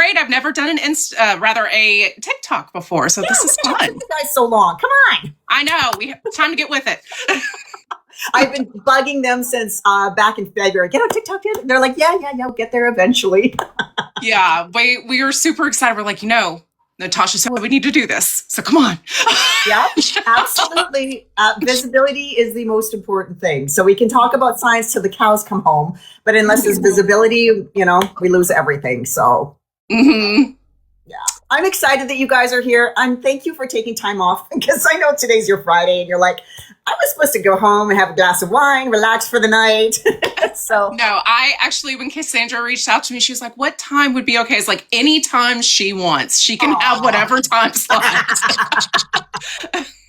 great. I've never done a TikTok before, so this is fun. You guys so long. Come on. I know. We have time to get with it. I've been bugging them since back in February. Get on TikTok yet? They're like, yeah, we'll get there eventually. Yeah, we were super excited. We're like, Natasha said we need to do this, so come on. Yeah, absolutely. Visibility is the most important thing. So we can talk about science till the cows come home, but unless there's visibility, we lose everything. So yeah, I'm excited that you guys are here. Thank you for taking time off, because I know today's your Friday and you're like, I was supposed to go home and have a glass of wine, relax for the night. So no, I actually, when Cassandra reached out to me, she was like, what time would be okay? It's like any time she wants. She can have whatever time slot.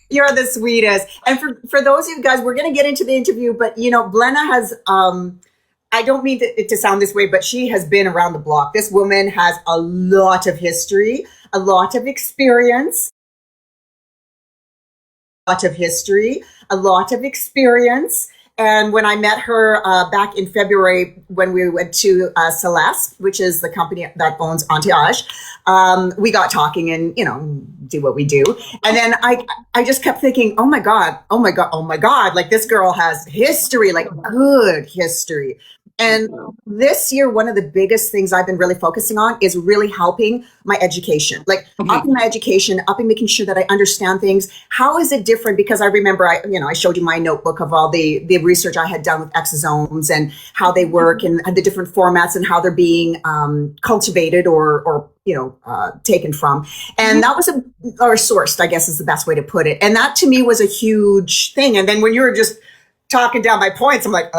You're the sweetest. And for those of you guys, we're going to get into the interview, but Blenna has, I don't mean to sound this way, but she has been around the block. This woman has a lot of history, a lot of experience. And when I met her back in February, when we went to Celeste, which is the company that owns AnteAGE, we got talking and, do what we do. And then I just kept thinking, oh my God, like this girl has history, like good history. And this year, one of the biggest things I've been really focusing on is really helping my education, like upping my education, making sure that I understand things. How is it different? Because I remember, I showed you my notebook of all the research I had done with exosomes and how they work and the different formats and how they're being cultivated or taken from. And that was or sourced, I guess is the best way to put it. And that to me was a huge thing. And then when you were just talking down my points, I'm like,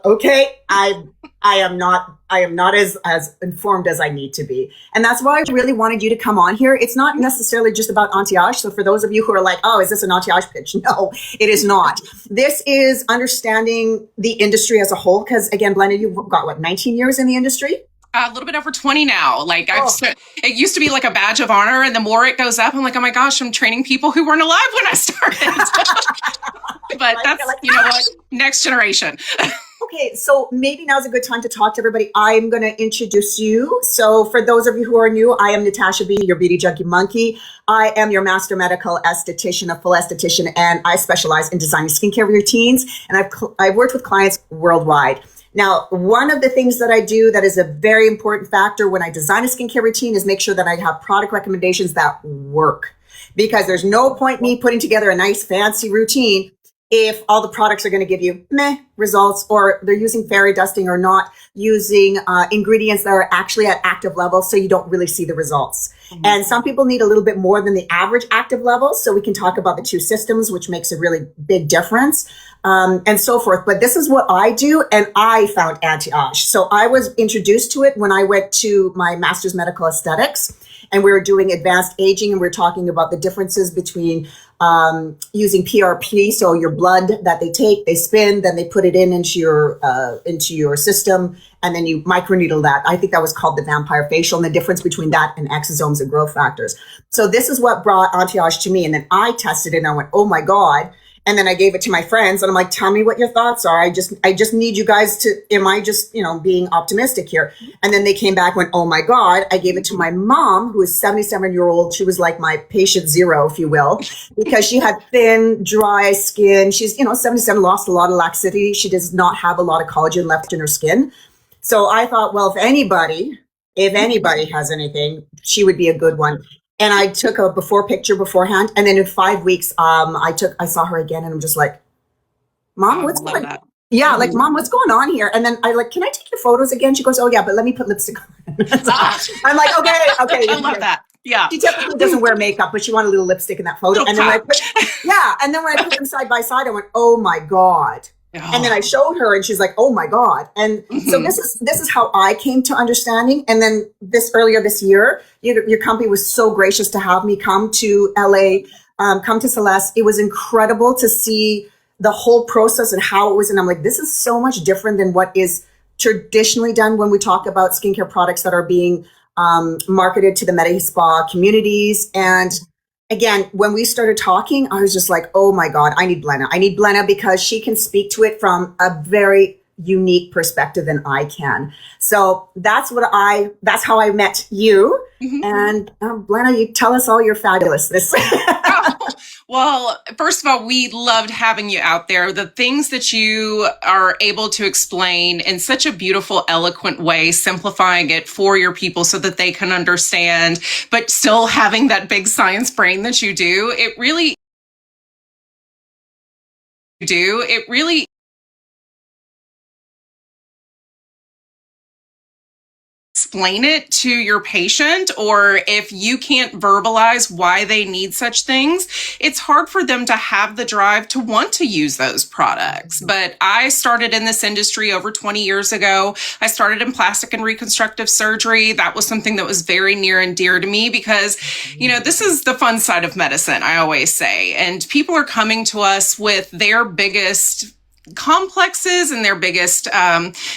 okay, I am not as informed as I need to be. And that's why I really wanted you to come on here. It's not necessarily just about AnteAGE. So for those of you who are like, oh, is this an AnteAGE pitch? No, it is not. This is understanding the industry as a whole. Because again, Blenna, you've got 19 years in the industry? A little bit over 20 now. Like it used to be like a badge of honor. And the more it goes up, I'm like, oh my gosh, I'm training people who weren't alive when I started. But that's, what, next generation. Okay, so maybe now's a good time to talk to everybody. I'm going to introduce you. So for those of you who are new, I am Natasha B, your beauty junkie monkey. I am your master medical esthetician, a full esthetician, and I specialize in designing skincare routines. And I've worked with clients worldwide. Now, one of the things that I do that is a very important factor when I design a skincare routine is make sure that I have product recommendations that work. Because there's no point me putting together a nice fancy routine if all the products are going to give you meh results, or they're using fairy dusting or not using ingredients that are actually at active levels, so you don't really see the results. And some people need a little bit more than the average active level. So we can talk about the two systems, which makes a really big difference, and so forth. But this is what I do. And I found AnteAGE. So I was introduced to it when I went to my master's medical aesthetics, and we were doing advanced aging, and we were talking about the differences between using PRP, so your blood that they take, they spin, then they put it into your system, and then you microneedle that. I think that was called the vampire facial, and the difference between that and exosomes and growth factors. So this is what brought AnteAGE to me, and then I tested it and I went, oh my God. And then I gave it to my friends and I'm like, tell me what your thoughts are. I just need you guys to, am I just, being optimistic here? And then they came back and went, oh my God. I gave it to my mom, who is 77-year-old. She was like my patient zero, if you will, because she had thin, dry skin. She's, 77, lost a lot of laxity. She does not have a lot of collagen left in her skin. So I thought, well, if anybody has anything, she would be a good one. And I took a before picture beforehand. And then in 5 weeks, I saw her again and I'm just like, Mom, what's going on? Yeah, like, Mom, what's going on here? And then I like, can I take your photos again? She goes, oh yeah, but let me put lipstick on. So I'm like, okay. I love that. Yeah. She typically doesn't wear makeup, but she wanted a little lipstick in that photo. And then and then when I put them side by side, I went, oh my God. And then I showed her and she's like, oh my God. And so this is how I came to understanding. And then earlier this year, your company was so gracious to have me come to LA, come to Celeste. It was incredible to see the whole process and how it was. And I'm like, this is so much different than what is traditionally done when we talk about skincare products that are being marketed to the Medi Spa communities. And again, when we started talking, I was just like, oh my God, I need Blenna. I need Blenna because she can speak to it from a very unique perspective than I can. So that's how I met you. Mm-hmm. And Blenna, you tell us all your fabulousness. Well, first of all, we loved having you out there. The things that you are able to explain in such a beautiful, eloquent way, simplifying it for your people so that they can understand, but still having that big science brain that you do, it really explain it to your patient, or if you can't verbalize why they need such things, it's hard for them to have the drive to want to use those products. But I started in this industry over 20 years ago. I started in plastic and reconstructive surgery. That was something that was very near and dear to me because, you know, this is the fun side of medicine, I always say. And people are coming to us with their biggest complexes and their biggest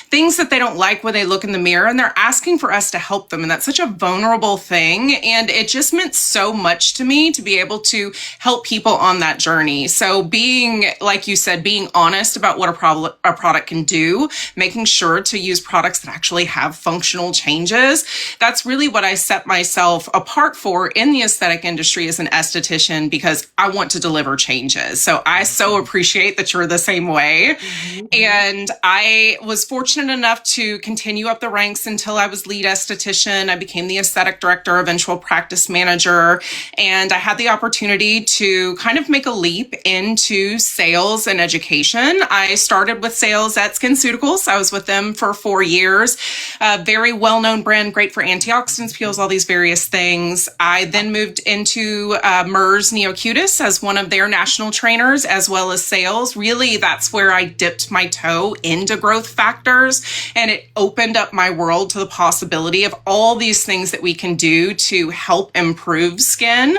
things that they don't like when they look in the mirror, and they're asking for us to help them. And that's such a vulnerable thing. And it just meant so much to me to be able to help people on that journey. So being, like you said, being honest about what a product can do, making sure to use products that actually have functional changes. That's really what I set myself apart for in the aesthetic industry as an esthetician, because I want to deliver changes. So I so appreciate that you're the same way. Mm-hmm. And I was fortunate enough to continue up the ranks until I was lead esthetician. I became the aesthetic director, eventual practice manager, and I had the opportunity to kind of make a leap into sales and education. I started with sales at SkinCeuticals. I was with them for 4 years. A very well-known brand, great for antioxidants, peels, all these various things. I then moved into MERS Neocutis as one of their national trainers, as well as sales. Really, that's where I dipped my toe into growth factors, and it opened up my world to the possibility of all these things that we can do to help improve skin.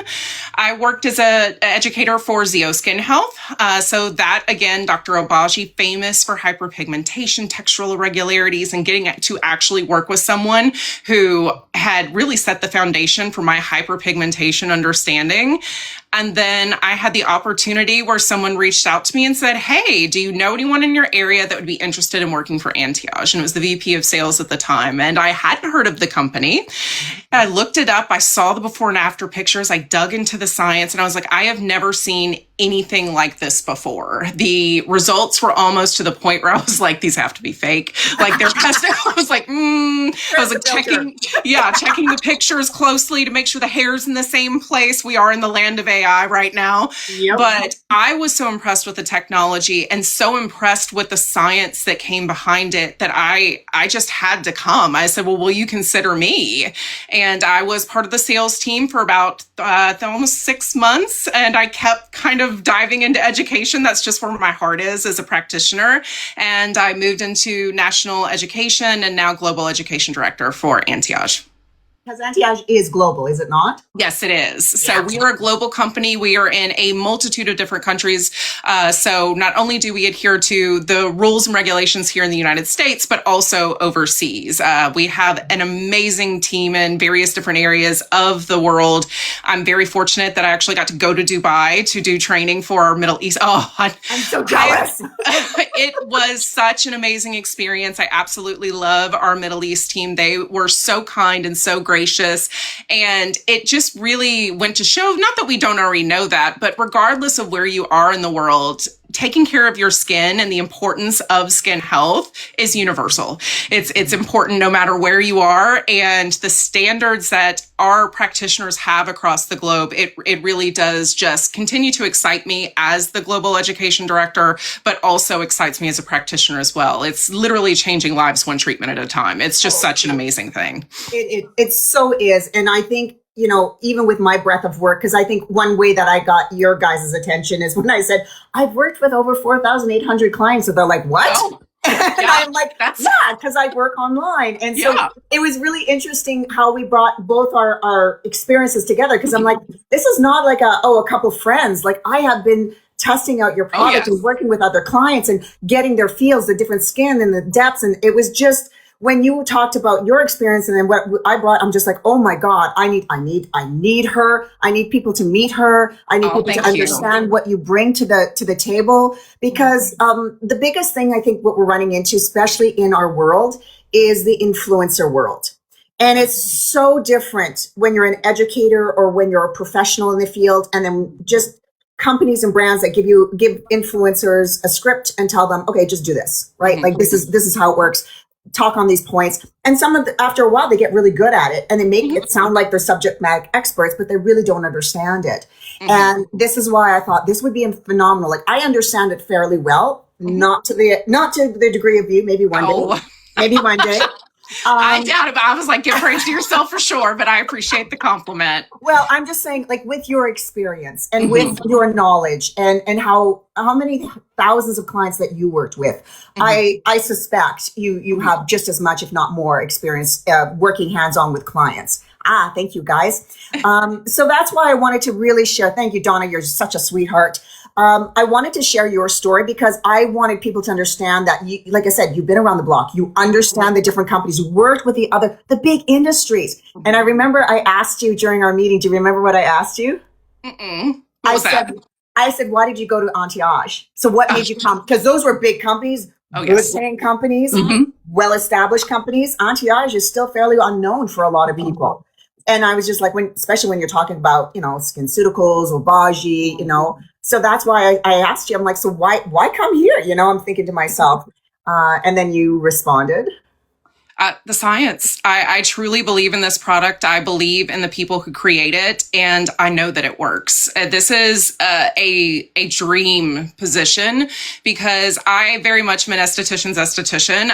I worked as an educator for Zeo Skin Health. So that, again, Dr. Obaji, famous for hyperpigmentation, textural irregularities, and getting to actually work with someone who had really set the foundation for my hyperpigmentation understanding. And then I had the opportunity where someone reached out to me and said, hey, do you know anyone in your area that would be interested in working for AnteAGE? And it was the VP of sales at the time. And I hadn't heard of the company. I looked it up. I saw the before and after pictures. I dug into the science, and I was like, I have never seen anything like this before. The results were almost to the point where I was like, these have to be fake. Like they're I was like, I was like checking the pictures closely to make sure the hair's in the same place. We are in the land of AI right now. Yep. But I was so impressed with the technology and so impressed with the science that came behind it that I just had to come. I said, well, will you consider me? And I was part of the sales team for about almost 6 months. And I kept kind of diving into education. That's just where my heart is as a practitioner. And I moved into national education and now global education director for AnteAGE. Because AnteAGE is global, is it not? Yes, it is. So we are a global company. We are in a multitude of different countries. So not only do we adhere to the rules and regulations here in the United States, but also overseas. We have an amazing team in various different areas of the world. I'm very fortunate that I actually got to go to Dubai to do training for our Middle East. Oh, I'm so jealous. It was such an amazing experience. I absolutely love our Middle East team. They were so kind and so gracious. And it just really went to show, not that we don't already know that, but regardless of where you are in the world, taking care of your skin and the importance of skin health is universal. It's important no matter where you are, and the standards that our practitioners have across the globe, it really does just continue to excite me as the global education director, but also excites me as a practitioner as well. It's literally changing lives one treatment at a time. It's just such an amazing thing. It so is. And I think, you know, even with my breadth of work, because I think one way that I got your guys' attention is when I said, I've worked with over 4,800 clients. So they're like, what? Oh. And I'm like, because I work online. And so it was really interesting how we brought both our experiences together. Because I'm like, this is not like a couple friends. Like I have been testing out your product and working with other clients and getting their feels, the different skin and the depths. And it was just when you talked about your experience and then what I brought, I'm just like, oh my God, I need her. I need people to meet her. I need people to understand what you bring to the table, because the biggest thing I think what we're running into, especially in our world, is the influencer world. And it's so different when you're an educator or when you're a professional in the field, and then just companies and brands that give influencers a script and tell them, okay, just do this, right? Like this is how it works. Talk on these points. And after a while, they get really good at it and they make it sound like they're subject matter experts, but they really don't understand it. And this is why I thought this would be phenomenal. Like, I understand it fairly well, not to the degree of you, maybe one day, maybe one day. I doubt it, but I was like, give praise to yourself for sure, but I appreciate the compliment. Well, I'm just saying, like, with your experience and with your knowledge and how many thousands of clients that you worked with, I suspect you have just as much, if not more, experience working hands-on with clients. Thank you, guys. So that's why I wanted to really share. Thank you, Donna. You're such a sweetheart. I wanted to share your story because I wanted people to understand that, like I said, you've been around the block. You understand the different companies. You worked with the big industries. And I remember I asked you during our meeting. Do you remember what I asked you? I said, why did you go to AnteAGE? So what made you come? Because those were big companies, good-paying companies, well-established companies. AnteAGE is still fairly unknown for a lot of people. And I was just like, especially when you're talking about, SkinCeuticals, Obagi, so that's why I asked you. I'm like, so why come here? I'm thinking to myself. And then you responded. The science. I truly believe in this product. I believe in the people who create it, and I know that it works. This is a dream position because I very much am an esthetician's esthetician.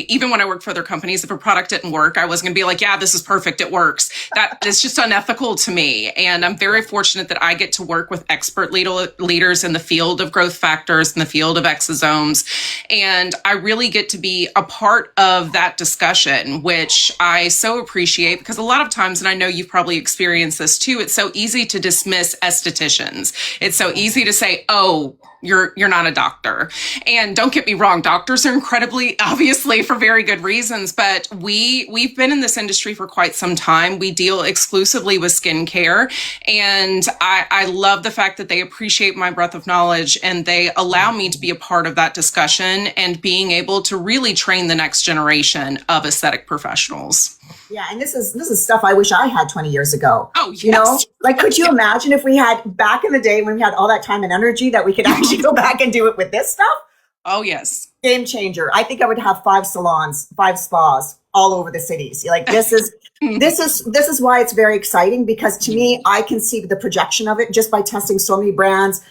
Even when I worked for other companies, if a product didn't work, I wasn't going to be like, yeah, this is perfect. It works. That is just unethical to me. And I'm very fortunate that I get to work with expert leaders in the field of growth factors, in the field of exosomes. And I really get to be a part of that discussion, which I so appreciate, because a lot of times, and I know you've probably experienced this too, it's so easy to dismiss estheticians. It's so easy to say, oh, you're not a doctor. And don't get me wrong, doctors are incredibly, obviously, for very good reasons, but we've been in this industry for quite some time. We deal exclusively with skincare. And I love the fact that they appreciate my breadth of knowledge and they allow me to be a part of that discussion and being able to really train the next generation of aesthetic professionals. Yeah, and this is stuff I wish I had 20 years ago. Oh, yes. Like, could you imagine if we had back in the day when we had all that time and energy that we could actually go back and do it with this stuff? Oh, yes. Game changer. I think I would have 5 salons, 5 spas all over the cities. Like, this is why it's very exciting, because to me, I can see the projection of it just by testing so many brands,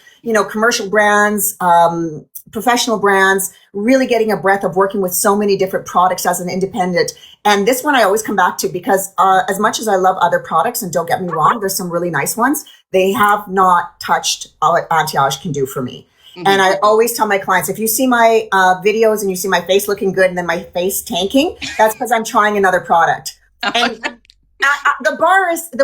commercial brands, professional brands, really getting a breadth of working with so many different products as an independent. And this one I always come back to because as much as I love other products, and don't get me wrong, there's some really nice ones, they have not touched what AnteAGE can do for me. And I always tell my clients, if you see my videos and you see my face looking good and then my face tanking, that's because I'm trying another product. And the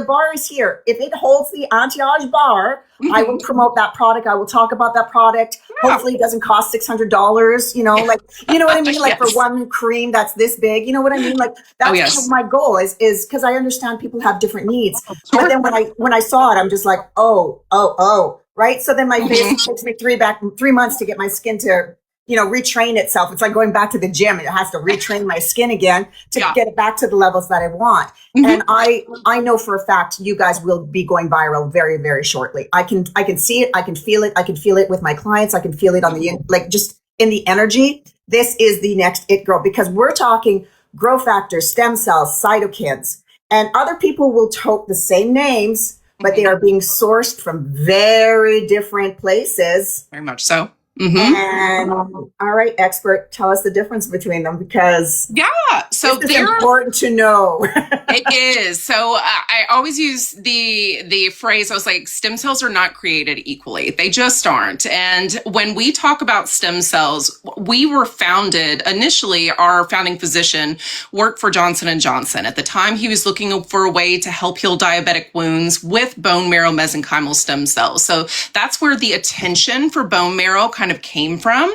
bar is here. If it holds the AnteAGE bar, I will promote that product. I will talk about that product. Yeah. Hopefully it doesn't cost $600, you know what I mean? Like for one cream that's this big, you know what I mean? Like that's kind of my goal is because I understand people have different needs. But then when I saw it, I'm just like, oh, right? So then my face takes me 3 months to get my skin to, retrain itself. It's like going back to the gym. It has to retrain my skin again to get it back to the levels that I want. And I know for a fact you guys will be going viral very, very shortly. I can see it. I can feel it. I can feel it with my clients. I can feel it on just in the energy. This is the next it girl, because we're talking growth factors, stem cells, cytokines, and other people will tote the same names, but they are being sourced from very different places. Very much so. And all right, expert, tell us the difference between them, because so it's important to know. It is. So I always use the phrase, I was like, stem cells are not created equally. They just aren't. And when we talk about stem cells, we were founded, initially our founding physician worked for Johnson & Johnson. At the time, he was looking for a way to help heal diabetic wounds with bone marrow mesenchymal stem cells. So that's where the attention for bone marrow kind kind of came from.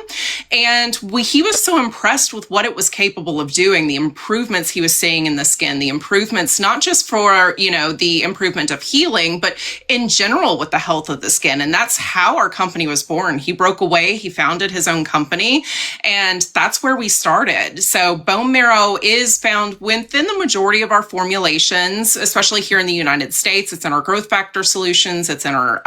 And he was so impressed with what it was capable of doing, the improvements he was seeing in the skin, the improvements, not just for, the improvement of healing, but in general with the health of the skin. And that's how our company was born. He broke away, he founded his own company, and that's where we started. So bone marrow is found within the majority of our formulations, especially here in the United States. It's in our growth factor solutions. It's in our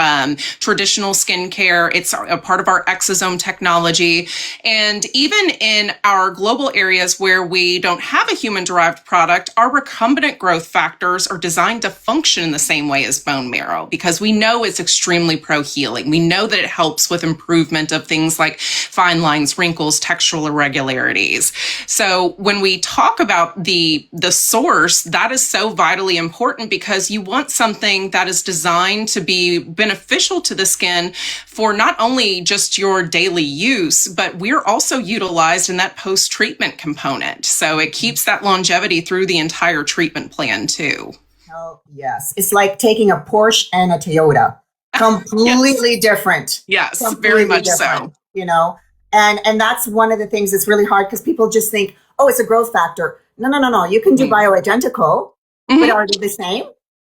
traditional skincare. It's a part of our exosome technology. And even in our global areas where we don't have a human-derived product, our recombinant growth factors are designed to function in the same way as bone marrow, because we know it's extremely pro-healing. We know that it helps with improvement of things like fine lines, wrinkles, textural irregularities. So when we talk about the source, that is so vitally important, because you want something that is designed to be beneficial to the skin for not only just your daily use, but we're also utilized in that post-treatment component. So it keeps that longevity through the entire treatment plan too. Oh, yes. It's like taking a Porsche and a Toyota. Completely different. Yes, completely very much different, so. And that's one of the things that's really hard, because people just think, oh, it's a growth factor. No. You can do bioidentical, but are they the same?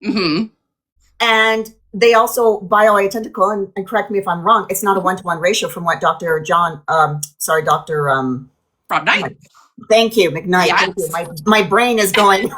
Mm-hmm. And they also bioidentical, and correct me if I'm wrong, it's not a 1-to-1 ratio from what Dr. Rob Knight. Thank you, McKnight. Yes. Thank you. My brain is going,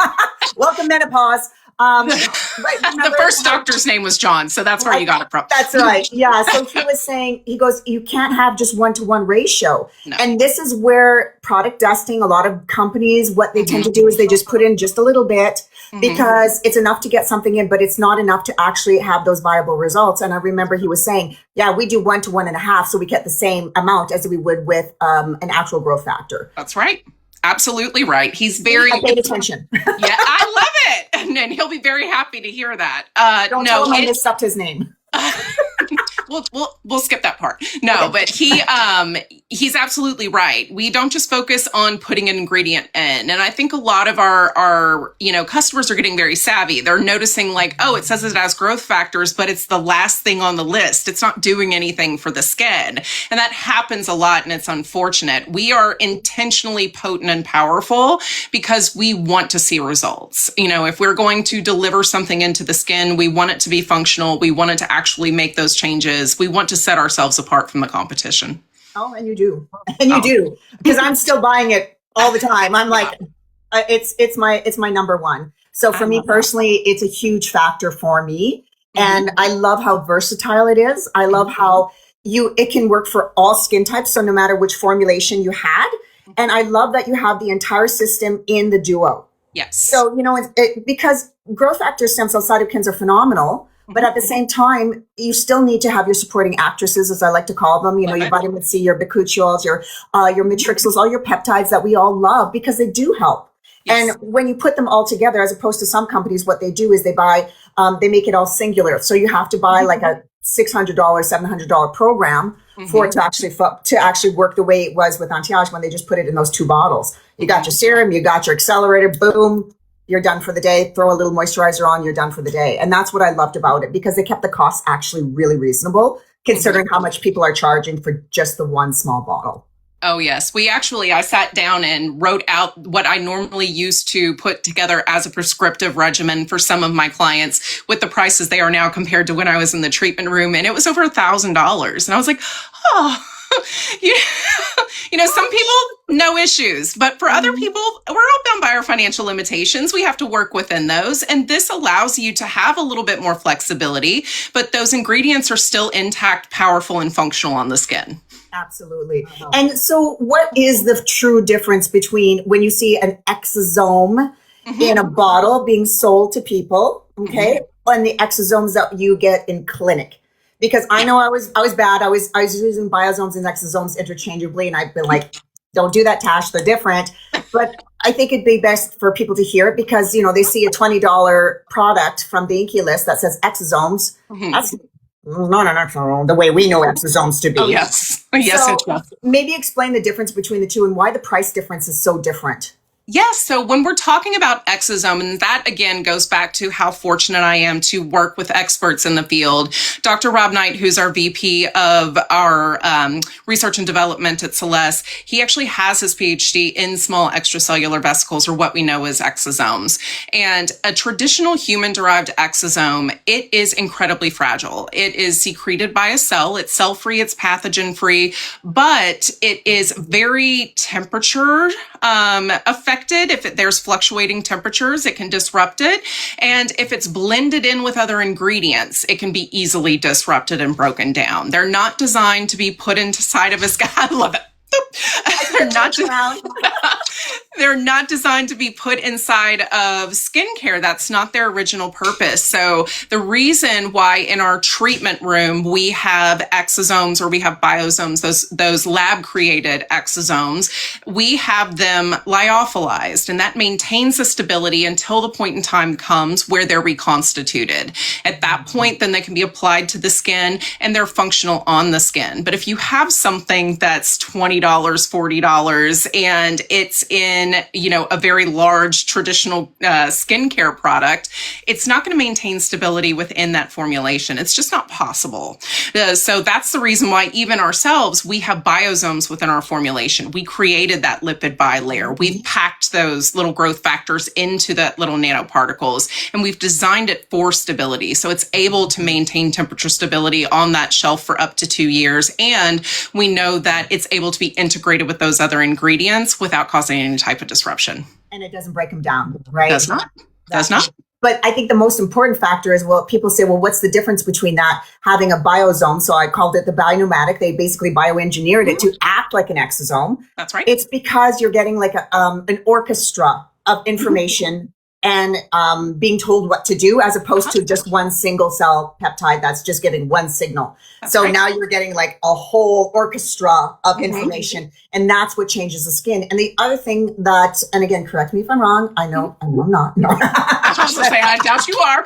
welcome menopause. The first doctor's name was John, so that's where you got it from. That's right. Yeah. So he was saying, he goes, you can't have just 1-to-1 ratio. No. And this is where product dusting, a lot of companies, what they tend to do is they just put in just a little bit, because it's enough to get something in, but it's not enough to actually have those viable results. And I remember he was saying, yeah, we do 1 to 1.5, so we get the same amount as we would with an actual growth factor. That's right. Absolutely right. He's very... I paid attention. Yeah, I love it. And he'll be very happy to hear that. Don't tell him I messed up his name. We'll skip that part. No, but he's absolutely right. We don't just focus on putting an ingredient in. And I think a lot of our customers are getting very savvy. They're noticing like, oh, it says it has growth factors, but it's the last thing on the list. It's not doing anything for the skin. And that happens a lot, and it's unfortunate. We are intentionally potent and powerful because we want to see results. If we're going to deliver something into the skin, we want it to be functional. We want it to actually make those changes. We want to set ourselves apart from the competition. Oh, and you do. And you do. Because I'm still buying it all the time. I'm like, it's my number one. So for me personally, it's a huge factor for me. And I love how versatile it is. I love how it can work for all skin types. So no matter which formulation you had. And I love that you have the entire system in the duo. Yes. So, because growth factor stem cell cytokines are phenomenal. But at the same time, you still need to have your supporting actresses, as I like to call them, your vitamin C, your bakuchiols, your matrixels, all your peptides that we all love, because they do help. Yes. And when you put them all together, as opposed to some companies, what they do is they make it all singular. So you have to buy like a $600, $700 program for it to actually work the way it was with AnteAGE when they just put it in those 2 bottles. You got your serum, you got your accelerator, boom. You're done for the day. Throw a little moisturizer on, you're done for the day. And that's what I loved about it, because they kept the costs actually really reasonable, considering how much people are charging for just the one small bottle. Oh, yes. I sat down and wrote out what I normally used to put together as a prescriptive regimen for some of my clients with the prices they are now compared to when I was in the treatment room. And it was over $1,000. And I was like, oh, some people, no issues, but for other people, we're all bound by our financial limitations. We have to work within those. And this allows you to have a little bit more flexibility, but those ingredients are still intact, powerful, and functional on the skin. Absolutely. And so what is the true difference between when you see an exosome in a bottle being sold to people, and the exosomes that you get in clinic? Because I know I was bad. I was using biosomes and exosomes interchangeably, and I've been like, don't do that, Tash. They're different. But I think it'd be best for people to hear it, because they see a $20 product from the Inky List that says exosomes. That's not an exosome the way we know exosomes to be. Oh, yes. Yes. So maybe explain the difference between the two and why the price difference is so different. Yes. So when we're talking about exosome, and that again goes back to how fortunate I am to work with experts in the field. Dr. Rob Knight, who's our VP of our research and development at Celeste, he actually has his PhD in small extracellular vesicles, or what we know as exosomes. And a traditional human-derived exosome, it is incredibly fragile. It is secreted by a cell. It's cell-free, it's pathogen-free, but it is very temperature affected. If there's fluctuating temperatures, it can disrupt it. And if it's blended in with other ingredients, it can be easily disrupted and broken down. They're not designed to be put inside of a sky. I love it. They're not designed to be put inside of skincare. That's not their original purpose. So the reason why in our treatment room we have exosomes, or we have biosomes, those lab created exosomes, we have them lyophilized, and that maintains the stability until the point in time comes where they're reconstituted. At that point, then they can be applied to the skin and they're functional on the skin. But if you have something that's $20, $40, and it's in, a very large traditional skincare product, it's not going to maintain stability within that formulation. It's just not possible. So that's the reason why even ourselves, we have biosomes within our formulation. We created that lipid bilayer. We've packed those little growth factors into that little nanoparticles, and we've designed it for stability. So it's able to maintain temperature stability on that shelf for up to 2 years. And we know that it's able to be integrated with those other ingredients without causing any type of disruption. And it doesn't break them down, right? Does not. Does not. But I think the most important factor is, people say, what's the difference between that having a biosome? So I called it the biopneumatic. They basically bioengineered it to act like an exosome. That's right. It's because you're getting like an orchestra of information and being told what to do, as opposed to just one single cell peptide that's just getting one signal. That's so right. Now you're getting like a whole orchestra of information, and that's what changes the skin. And the other thing that, and again, correct me if I'm wrong, I know I'm not. No. I was going to say, I doubt you are.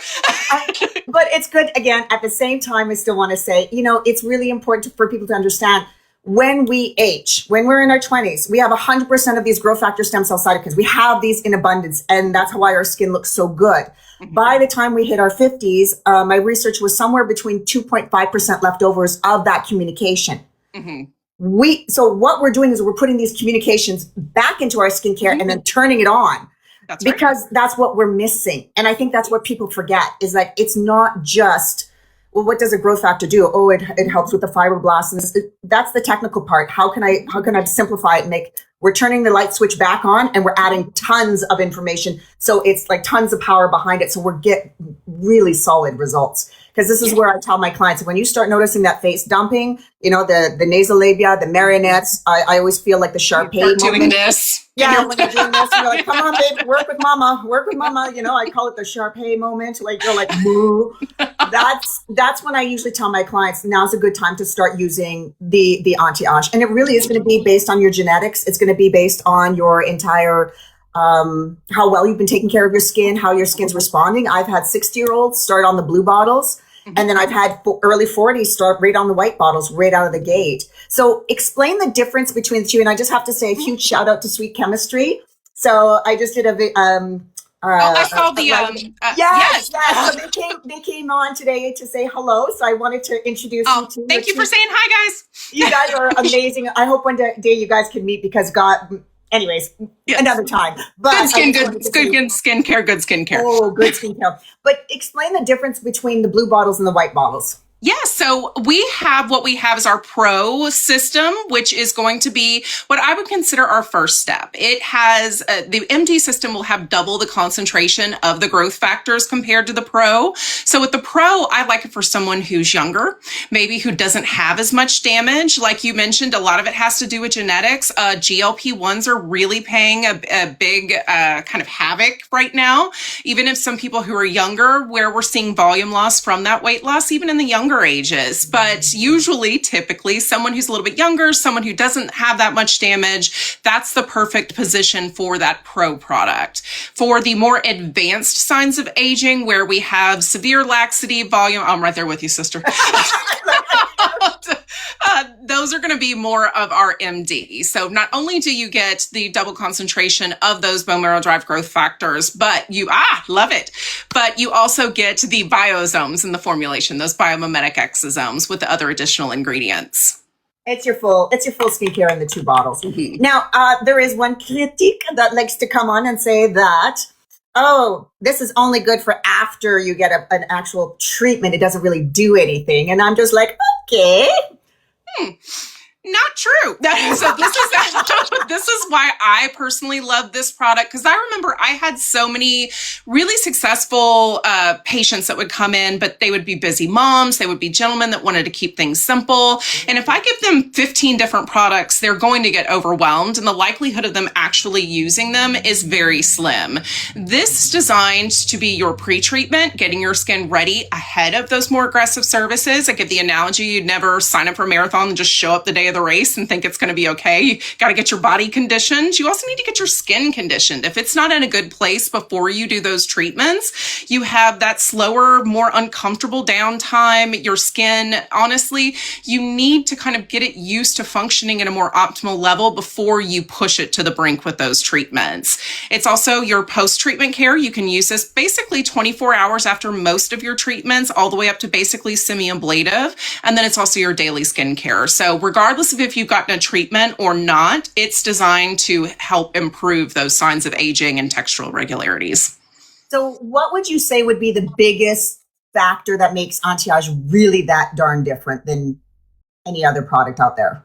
But it's good. Again, at the same time, I still want to say, it's really important for people to understand, when we age, when we're in our 20s, we have 100% of these growth factor stem cell cytokines. We have these in abundance, and that's why our skin looks so good. By the time we hit our 50s, my research was somewhere between 2.5% leftovers of that communication. So what we're doing is we're putting these communications back into our skincare and then turning it on. That's because that's what we're missing. And I think that's what people forget, is like, it's not just, well, what does a growth factor do? Oh, it helps with the fibroblasts. And that's the technical part. How can I simplify it and we're turning the light switch back on, and we're adding tons of information. So it's like tons of power behind it. So we're getting really solid results. Because this is where I tell my clients, when you start noticing that face dumping, the nasal labia, the marionettes, I always feel like the Sharpay moment. Doing this. Yeah, when you're doing this, and you're like, come on, babe, work with mama. I call it the Sharpay moment. Like, you're like, moo. That's when I usually tell my clients, now's a good time to start using the AnteAGE. And it really is going to be based on your genetics. It's going to be based on your entire how well you've been taking care of your skin, how your skin's responding. I've had 60-year-olds start on the blue bottles, and then I've had early 40s start right on the white bottles right out of the gate. So explain the difference between the two. And I just have to say a huge shout out to Sweet Chemistry. So I just did I saw the yes. So they came on today to say hello. So I wanted to introduce you to. Thank you for saying hi, guys. You guys are amazing. I hope one day you guys can meet, because anyways, another time. But good skincare. Oh, good skincare. But explain the difference between the blue bottles and the white bottles. Yes. So what we have is our Pro system, which is going to be what I would consider our first step. It has the MD system will have double the concentration of the growth factors compared to the Pro. So with the Pro, I like it for someone who's younger, maybe who doesn't have as much damage. Like you mentioned, a lot of it has to do with genetics. GLP-1s are really paying a big kind of havoc right now. Even if some people who are younger, where we're seeing volume loss from that weight loss, even in the younger ages, but typically someone who's a little bit younger, someone who doesn't have that much damage, that's the perfect position for that Pro product. For the more advanced signs of aging, where we have severe laxity, volume, I'm right there with you, sister. Those are going to be more of our MD. So not only do you get the double concentration of those bone marrow derived growth factors, but love it. But you also get the biosomes in the formulation, those biomimetic exosomes with the other additional ingredients. It's your full skincare in the 2 bottles. Mm-hmm. Now, there is one critique that likes to come on and say that, oh, this is only good for after you get an actual treatment. It doesn't really do anything. And I'm just like, okay. Not true. So this is why I personally love this product, because I remember I had so many really successful patients that would come in, but they would be busy moms, they would be gentlemen that wanted to keep things simple. And if I give them 15 different products, they're going to get overwhelmed, and the likelihood of them actually using them is very slim. This is designed to be your pre-treatment, getting your skin ready ahead of those more aggressive services. I give the analogy, you'd never sign up for a marathon and just show up the day of the race and think it's going to be okay. You got to get your body conditioned. You also need to get your skin conditioned. If it's not in a good place before you do those treatments, you have that slower, more uncomfortable downtime. Your skin, honestly, you need to kind of get it used to functioning at a more optimal level before you push it to the brink with those treatments. It's also your post-treatment care. You can use this basically 24 hours after most of your treatments, all the way up to basically semi-ablative. And then it's also your daily skincare. So regardless of if you've gotten a treatment or not, it's designed to help improve those signs of aging and textural irregularities. So what would you say would be the biggest factor that makes AnteAGE really that darn different than any other product out there?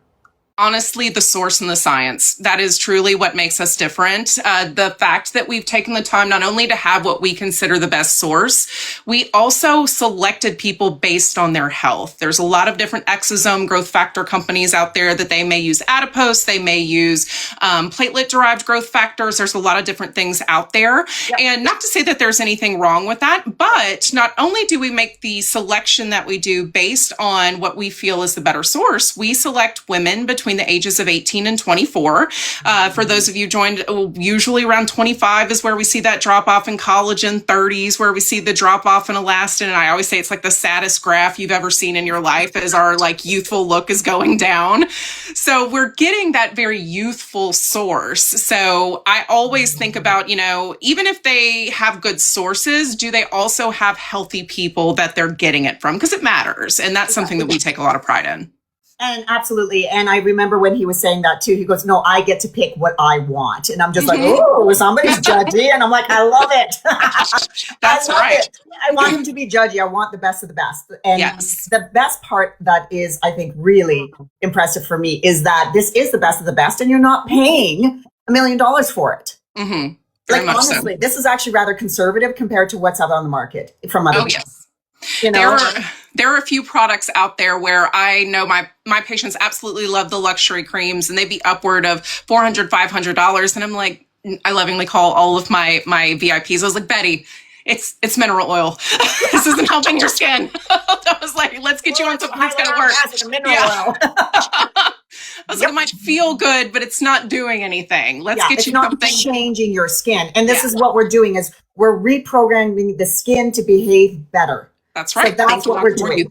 Honestly, the source and the science. That is truly what makes us different. The fact that we've taken the time not only to have what we consider the best source, we also selected people based on their health. There's a lot of different exosome growth factor companies out there that they may use adipose, they may use platelet-derived growth factors. There's a lot of different things out there. Yep. And not to say that there's anything wrong with that, but not only do we make the selection that we do based on what we feel is the better source, we select women between the ages of 18 and 24. For those of you joined, usually around 25 is where we see that drop off in collagen, 30s where we see the drop off in elastin. And I always say it's like the saddest graph you've ever seen in your life as our like youthful look is going down. So we're getting that very youthful source. So I always think about, even if they have good sources, do they also have healthy people that they're getting it from? Because it matters. And that's something that we take a lot of pride in. And absolutely. And I remember when he was saying that too, he goes, no, I get to pick what I want. And I'm just like, oh, somebody's judgy. And I'm like, I love it. That's right. I want him to be judgy. I want the best of the best. And yes. The best part that is, I think, really impressive for me is that this is the best of the best and you're not paying $1 million for it. Mm-hmm. Like, honestly, this is actually rather conservative compared to what's out on the market from other people. Yes. There are a few products out there where I know my patients absolutely love the luxury creams and they'd be upward of $400, $500. And I'm like, I lovingly call all of my VIPs. I was like, Betty, it's mineral oil. This isn't helping your skin. I was like, let's get you on something that's going to work. Oil. I was like, it might feel good, but it's not doing anything. Let's get you something. It's not changing your skin. And this is what we're doing is we're reprogramming the skin to behave better. That's right. So that's what we're doing.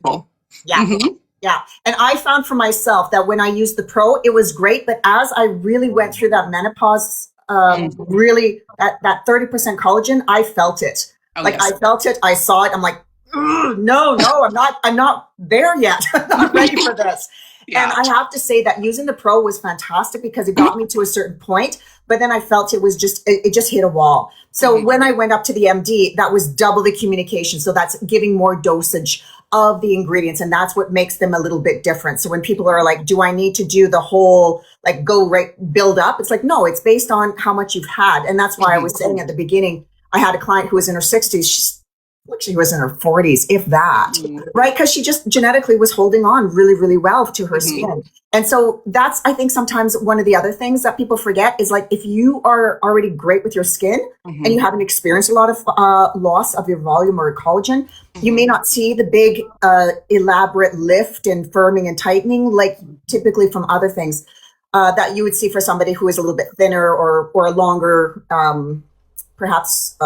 Yeah. Mm-hmm. Yeah. And I found for myself that when I used the Pro, it was great. But as I really went through that menopause, really that 30% collagen, I felt it. I felt it. I saw it. I'm like, no, I'm not there yet. I'm not ready for this. Yeah. And I have to say that using the Pro was fantastic because it got me to a certain point, but then I felt it just hit a wall. So when I went up to the MD, that was double the communication. So that's giving more dosage of the ingredients. And that's what makes them a little bit different. So when people are like, do I need to do the whole, like go right build up? It's like, no, it's based on how much you've had. And that's why I was saying at the beginning, I had a client who was in her 60s. She was in her 40s, if that, right? Because she just genetically was holding on really, really well to her skin. And so that's, I think sometimes one of the other things that people forget is like, if you are already great with your skin and you haven't experienced a lot of loss of your volume or collagen, you may not see the big elaborate lift and firming and tightening like typically from other things that you would see for somebody who is a little bit thinner or a longer, perhaps,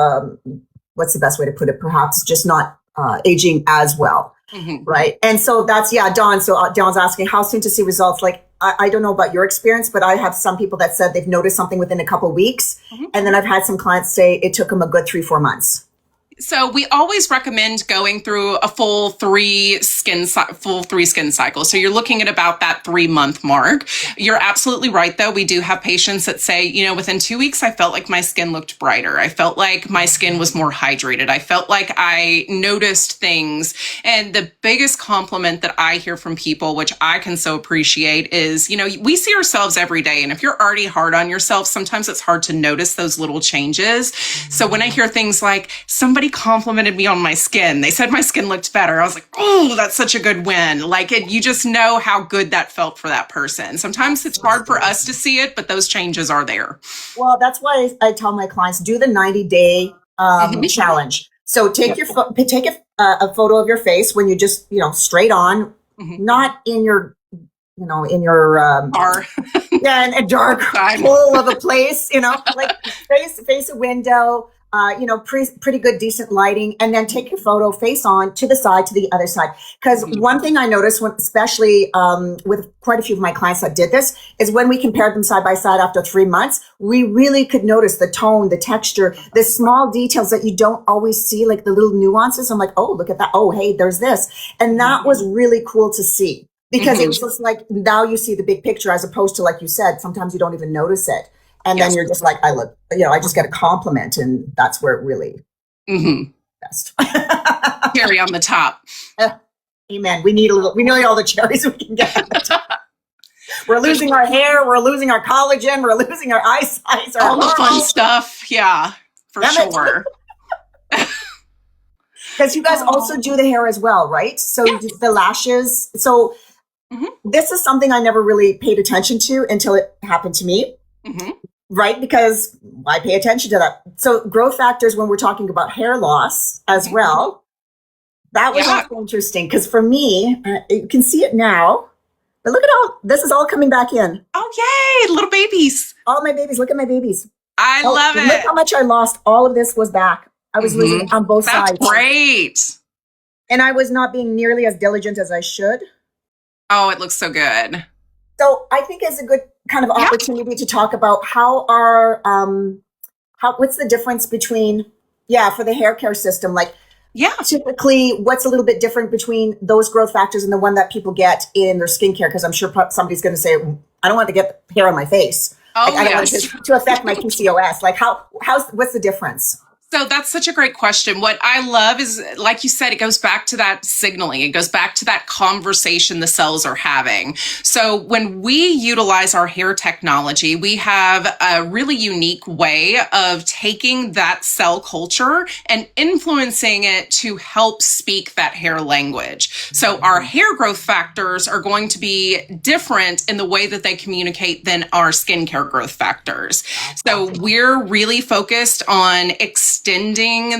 what's the best way to put it? Perhaps just not aging as well. Right. And so that's, yeah, Dawn. So Dawn's asking how soon to see results. Like, I don't know about your experience, but I have some people that said they've noticed something within a couple of weeks. And then I've had some clients say it took them a good 3-4 months. So we always recommend going through a full three skin cycles. So you're looking at about that 3-month mark. You're absolutely right, though. We do have patients that say, you know, within 2 weeks, I felt like my skin looked brighter. I felt like my skin was more hydrated. I felt like I noticed things. And the biggest compliment that I hear from people, which I can so appreciate, is, you know, we see ourselves every day. And if you're already hard on yourself, sometimes it's hard to notice those little changes. So when I hear things like somebody complimented me on my skin, they said my skin looked better, I was like, oh, that's such a good win. Like, you just know how good that felt for that person. Sometimes it's hard for us to see it, but those changes are there. Well, that's why I tell my clients, do the 90-day challenge. So take a photo of your face when you just, you know, straight on, not in your, you know, in your yeah, in a dark hole of a place, you know, like face a window. You know, pretty good, decent lighting, and then take your photo face on to the side, to the other side. Because one thing I noticed, especially with quite a few of my clients that did this, is when we compared them side by side after 3 months, we really could notice the tone, the texture, the small details that you don't always see, like the little nuances. I'm like, oh, look at that. Oh, hey, there's this. And that was really cool to see, because it was just like, now you see the big picture, as opposed to, like you said, sometimes you don't even notice it. And then you're just like, I look, you know, I just get a compliment, and that's where it really best. Cherry on the top. Amen. We need all the cherries we can get. We're losing our hair. We're losing our collagen. We're losing our eyesight. All the fun stuff. Yeah, for sure. Because you guys also do the hair as well, right? So you do the lashes. So this is something I never really paid attention to until it happened to me. Right? Because I pay attention to that. So growth factors, when we're talking about hair loss as well, that was also interesting. Because for me, you can see it now, but look at this is all coming back in. Oh, yay, little babies. All my babies. Look at my babies. I love it. Look how much I lost. All of this was back. I was losing on both sides. That's great. And I was not being nearly as diligent as I should. Oh, it looks so good. So I think it's a good kind of opportunity to talk about what's the difference between, for the hair care system, like, typically what's a little bit different between those growth factors and the one that people get in their skincare? Because I'm sure somebody's going to say, I don't want to get hair on my face. Oh, I don't want it to affect my PCOS. Like, what's the difference? So that's such a great question. What I love is, like you said, it goes back to that signaling. It goes back to that conversation the cells are having. So when we utilize our hair technology, we have a really unique way of taking that cell culture and influencing it to help speak that hair language. So our hair growth factors are going to be different in the way that they communicate than our skincare growth factors. So we're really focused on extending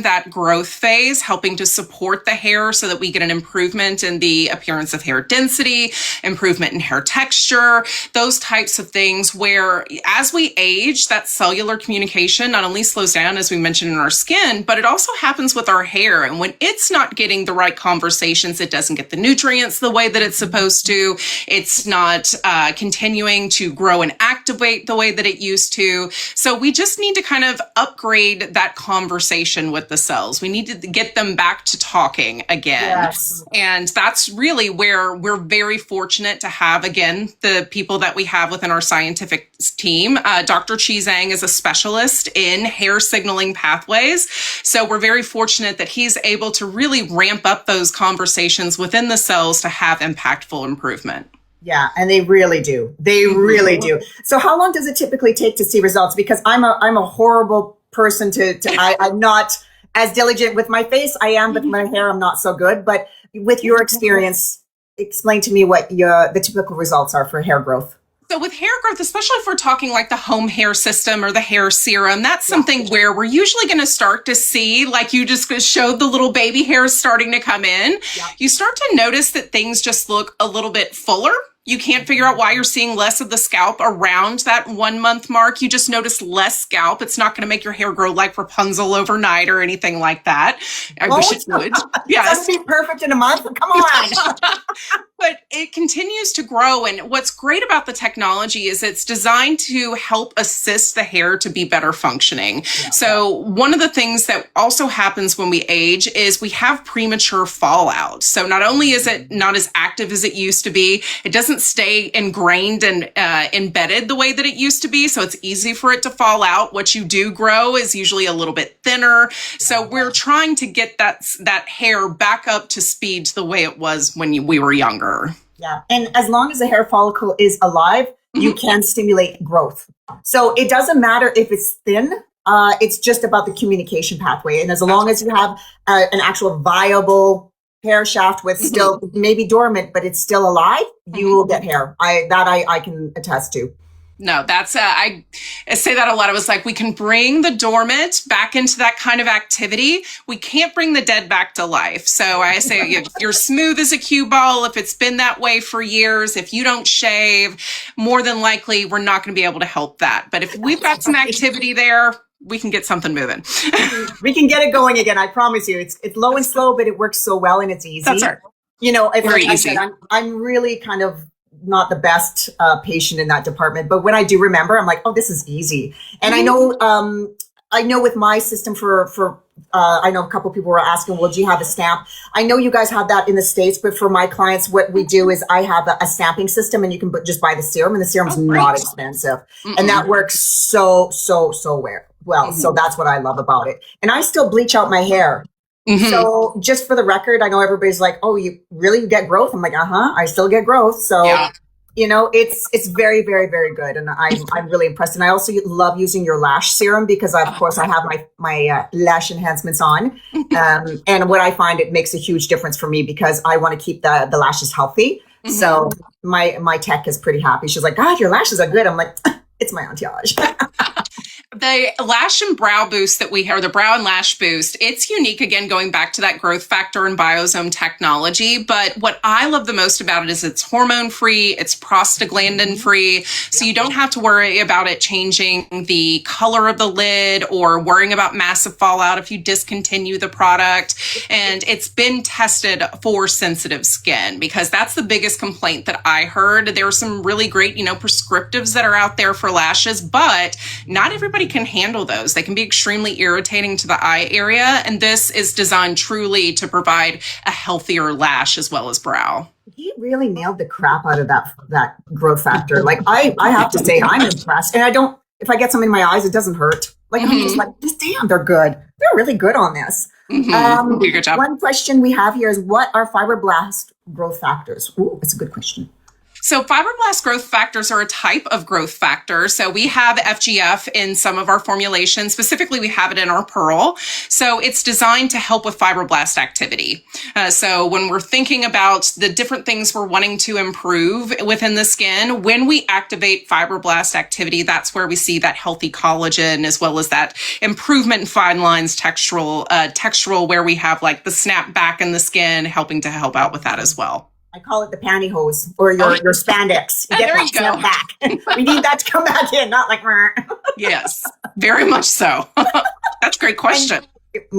that growth phase, helping to support the hair so that we get an improvement in the appearance of hair density, improvement in hair texture, those types of things where as we age, that cellular communication not only slows down, as we mentioned, in our skin, but it also happens with our hair. And when it's not getting the right conversations, it doesn't get the nutrients the way that it's supposed to. It's not continuing to grow and activate the way that it used to. So we just need to kind of upgrade that conversation with the cells. We need to get them back to talking again. Yes. And that's really where we're very fortunate to have, again, the people that we have within our scientific team. Dr. Chi Zhang is a specialist in hair signaling pathways. So we're very fortunate that he's able to really ramp up those conversations within the cells to have impactful improvement. Yeah, and they really do. They really do. So how long does it typically take to see results? Because I'm a horrible person I'm not as diligent with my face. I am, but my hair, I'm not so good. But with your experience, explain to me what the typical results are for hair growth. So with hair growth, especially if we're talking like the home hair system or the hair serum, that's something where we're usually going to start to see, like you just showed the little baby hairs starting to come in. Yeah. You start to notice that things just look a little bit fuller. You can't figure out why you're seeing less of the scalp around that 1 month mark. You just notice less scalp. It's not going to make your hair grow like Rapunzel overnight or anything like that. I wish it would. Yes. It's going to be perfect in a month. Come on. But it continues to grow. And what's great about the technology is it's designed to help assist the hair to be better functioning. Yeah. So one of the things that also happens when we age is we have premature fallout. So not only is it not as active as it used to be, it doesn't stay ingrained and embedded the way that it used to be. So it's easy for it to fall out. What you do grow is usually a little bit thinner. So we're trying to get that hair back up to speed to the way it was when we were younger. Yeah. And as long as the hair follicle is alive, you can stimulate growth. So it doesn't matter if it's thin. It's just about the communication pathway. And as long as you have an actual viable hair shaft with still maybe dormant, but it's still alive, you will get hair. I can attest to. No, that's, I say that a lot. I was like, we can bring the dormant back into that kind of activity. We can't bring the dead back to life. So I say, if you're smooth as a cue ball, if it's been that way for years, if you don't shave, more than likely, we're not going to be able to help that. But if we've got some activity there, we can get something moving. We can get it going again. I promise you. It's low and slow, but it works so well and it's easy. That's right. You know, very easy. I'm really kind of not the best patient in that department, but when I do remember, I'm like, oh, this is easy. And I know with my system I know a couple of people were asking, well, do you have a stamp? I know you guys have that in the States, but for my clients, what we do is I have a stamping system and you can just buy the serum, and the serum's not expensive. And that works so well. So that's what I love about it. And I still bleach out my hair. So just for the record, I know everybody's like, oh, you get growth? I'm like, I still get growth. So, you know, it's very, very, very good. And I'm really impressed. And I also love using your lash serum because of course I have my lash enhancements on. And what I find, it makes a huge difference for me because I want to keep the lashes healthy. So my tech is pretty happy. She's like, God, your lashes are good. I'm like, it's my AnteAGE. The lash and brow boost that we have, the brow and lash boost, it's unique, again, going back to that growth factor and biosome technology. But what I love the most about it is it's hormone free, it's prostaglandin free. So you don't have to worry about it changing the color of the lid or worrying about massive fallout if you discontinue the product. And it's been tested for sensitive skin because that's the biggest complaint that I heard. There are some really great, prescriptives that are out there for lashes, but not everybody can handle those. They can be extremely irritating to the eye area. And this is designed truly to provide a healthier lash as well as brow. He really nailed the crap out of that growth factor. Like I have to say, I'm impressed. And if I get some in my eyes, it doesn't hurt. Like I'm just like, damn, they're good. They're really good on this. Good job. One question we have here is, what are fibroblast growth factors? Ooh, that's a good question. So fibroblast growth factors are a type of growth factor. So we have FGF in some of our formulations. Specifically, we have it in our Pearl. So it's designed to help with fibroblast activity. So when we're thinking about the different things we're wanting to improve within the skin, when we activate fibroblast activity, that's where we see that healthy collagen as well as that improvement in fine lines, textural, where we have like the snap back in the skin, helping to help out with that as well. I call it the pantyhose or your spandex. You get that snap back. We need that to come back in, not like. Yes, very much so. That's a great question.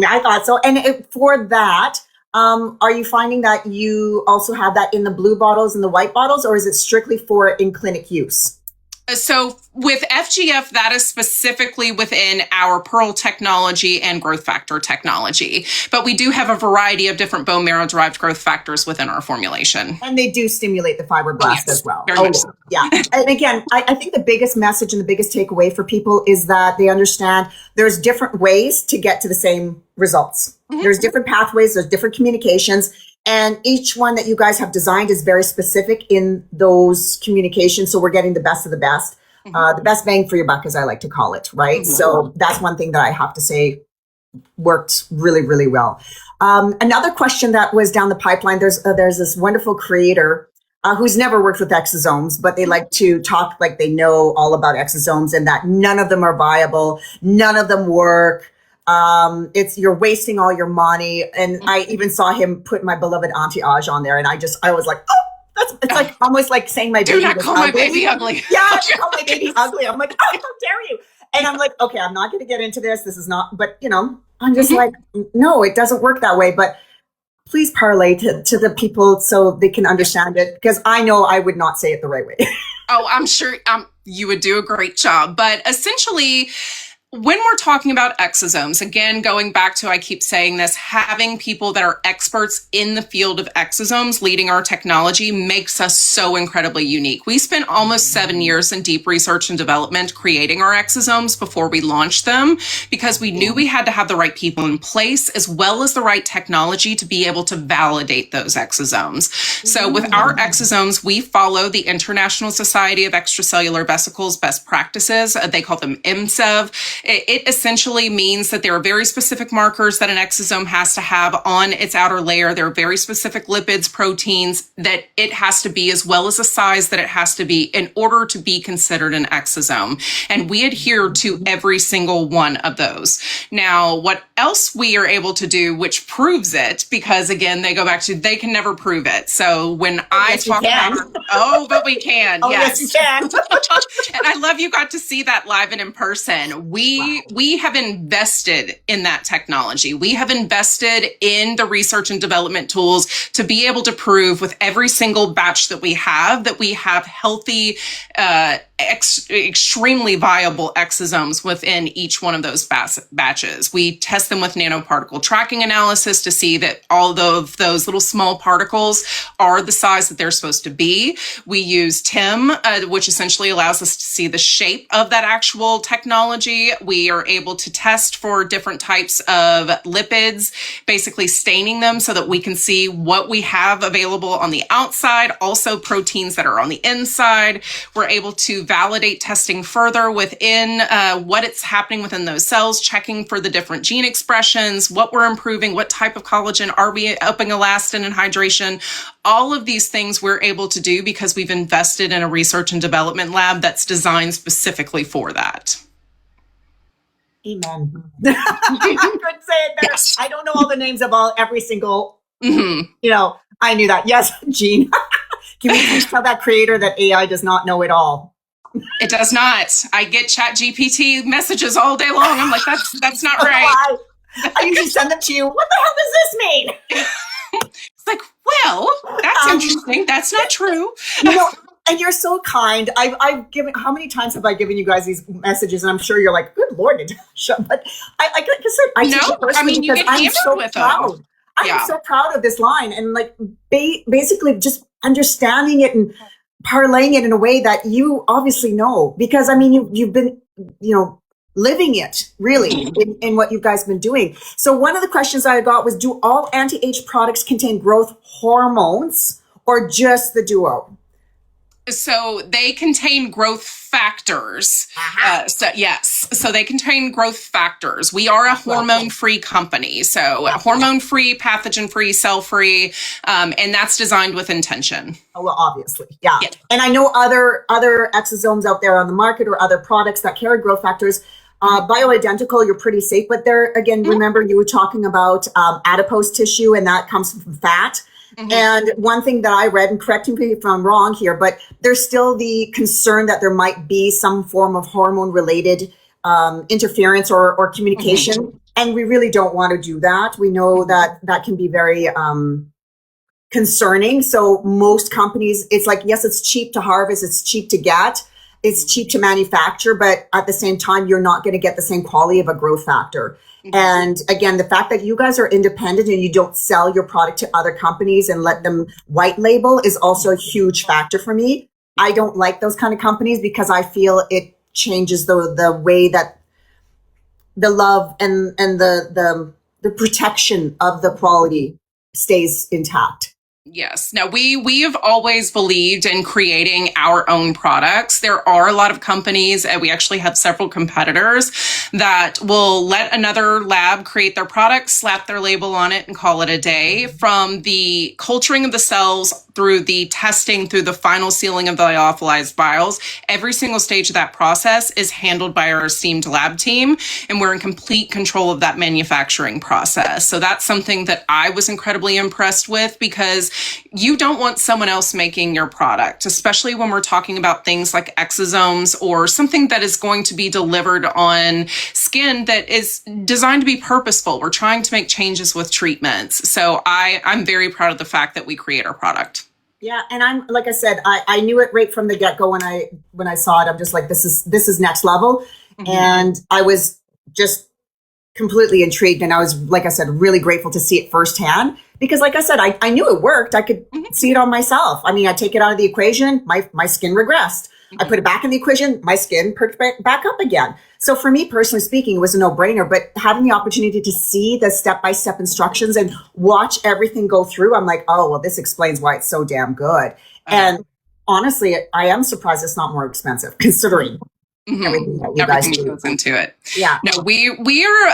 I thought so. And for that, are you finding that you also have that in the blue bottles and the white bottles, or is it strictly for in-clinic use? So with FGF, that is specifically within our Pearl technology and growth factor technology. But we do have a variety of different bone marrow derived growth factors within our formulation. And they do stimulate the fibroblast as well. Very much so. Yeah. And again, I think the biggest message and the biggest takeaway for people is that they understand there's different ways to get to the same results. There's different pathways, there's different communications. And each one that you guys have designed is very specific in those communications. So we're getting the best of the best, the best bang for your buck, as I like to call it, right? So that's one thing that I have to say worked really, really well. Another question that was down the pipeline, there's this wonderful creator who's never worked with exosomes, but they like to talk like they know all about exosomes and that none of them are viable, none of them work. You're wasting all your money. And I even saw him put my beloved AnteAGE on there. And I was like, oh, It's like almost like saying my baby Do not was call ugly. my baby ugly. Yeah, you call my baby ugly. I'm like, oh, how dare you? And I'm like, okay, I'm not going to get into this. This is not, but I'm just like, no, it doesn't work that way. But please parlay to the people so they can understand it, because I know I would not say it the right way. Oh, I'm sure you would do a great job. But essentially, when we're talking about exosomes, again, going back to, I keep saying this, having people that are experts in the field of exosomes leading our technology makes us so incredibly unique. We spent almost 7 years in deep research and development creating our exosomes before we launched them, because we knew we had to have the right people in place as well as the right technology to be able to validate those exosomes. So with our exosomes, we follow the International Society of Extracellular Vesicles best practices. They call them IMSEV. It essentially means that there are very specific markers that an exosome has to have on its outer layer. There are very specific lipids, proteins that it has to be, as well as a size that it has to be in order to be considered an exosome. And we adhere to every single one of those. Now, what else we are able to do, which proves it, because again, they go back to, they can never prove it. So when I talk about, but we can. Oh, yes, you can. And I love you got to see that live and in person. We have invested in that technology. We have invested in the research and development tools to be able to prove with every single batch that we have healthy, extremely viable exosomes within each one of those batches. We test them with nanoparticle tracking analysis to see that all of those little small particles are the size that they're supposed to be. We use TIM, which essentially allows us to see the shape of that actual technology. We are able to test for different types of lipids, basically staining them so that we can see what we have available on the outside, also proteins that are on the inside. We're able to validate testing further within what it's happening within those cells, checking for the different gene expressions, what we're improving, what type of collagen, are we upping elastin and hydration? All of these things we're able to do because we've invested in a research and development lab that's designed specifically for that. Amen. I couldn't say it better. Yes. I don't know all the names of every single, I knew that. Yes, Gene. Can we please tell that creator that AI does not know it all? It does not. I get ChatGPT messages all day long. I'm like, that's not right. I usually send them to you. What the hell does this mean? It's like, well, that's interesting. That's not true. And you're so kind. I've given, how many times have I given you guys these messages? And I'm sure you're like, good Lord, Natasha. But I take it personally because I'm so proud. I'm so proud of this line, and like basically just understanding it and parlaying it in a way that you obviously know, because I mean, you've been, living it really in what you guys been doing. So one of the questions I got was, do all AnteAGE products contain growth hormones or just the duo? So they contain growth factors. So they contain growth factors. We are a hormone-free company. So hormone-free, pathogen-free, cell-free, and that's designed with intention. Oh, well, obviously. Yeah. And I know other exosomes out there on the market or other products that carry growth factors. Bioidentical, you're pretty safe. But there, again, remember you were talking about adipose tissue, and that comes from fat. Mm-hmm. And one thing that I read, and correct me if I'm wrong here, but there's still the concern that there might be some form of hormone-related interference or communication. Mm-hmm. And we really don't want to do that. We know that that can be very concerning. So most companies, it's like, yes, it's cheap to harvest, it's cheap to get, it's cheap to manufacture, but at the same time, you're not going to get the same quality of a growth factor. And again, the fact that you guys are independent and you don't sell your product to other companies and let them white label is also a huge factor for me. I don't like those kind of companies because I feel it changes the way that the love and the protection of the quality stays intact. Yes. Now, we have always believed in creating our own products. There are a lot of companies, and we actually have several competitors that will let another lab create their product, slap their label on it, and call it a day. From the culturing of the cells through the testing, through the final sealing of the lyophilized vials, every single stage of that process is handled by our esteemed lab team, and we're in complete control of that manufacturing process. So that's something that I was incredibly impressed with, because you don't want someone else making your product, especially when we're talking about things like exosomes or something that is going to be delivered on skin that is designed to be purposeful. We're trying to make changes with treatments. So I'm very proud of the fact that we create our product. Yeah, and I'm like I said, I knew it right from the get-go when I saw it. I'm just like, this is next level. Mm-hmm. And I was just completely intrigued, and I was, like I said, really grateful to see it firsthand, because like I said, I knew it worked. I could see it on myself. I mean, I take it out of the equation, my skin regressed. I put it back in the equation, my skin perked back up again. So for me, personally speaking, it was a no-brainer, but having the opportunity to see the step-by-step instructions and watch everything go through, I'm like, oh, well, this explains why it's so damn good. And honestly, I am surprised it's not more expensive, considering everything that you guys do. Goes into it. Yeah. No, we are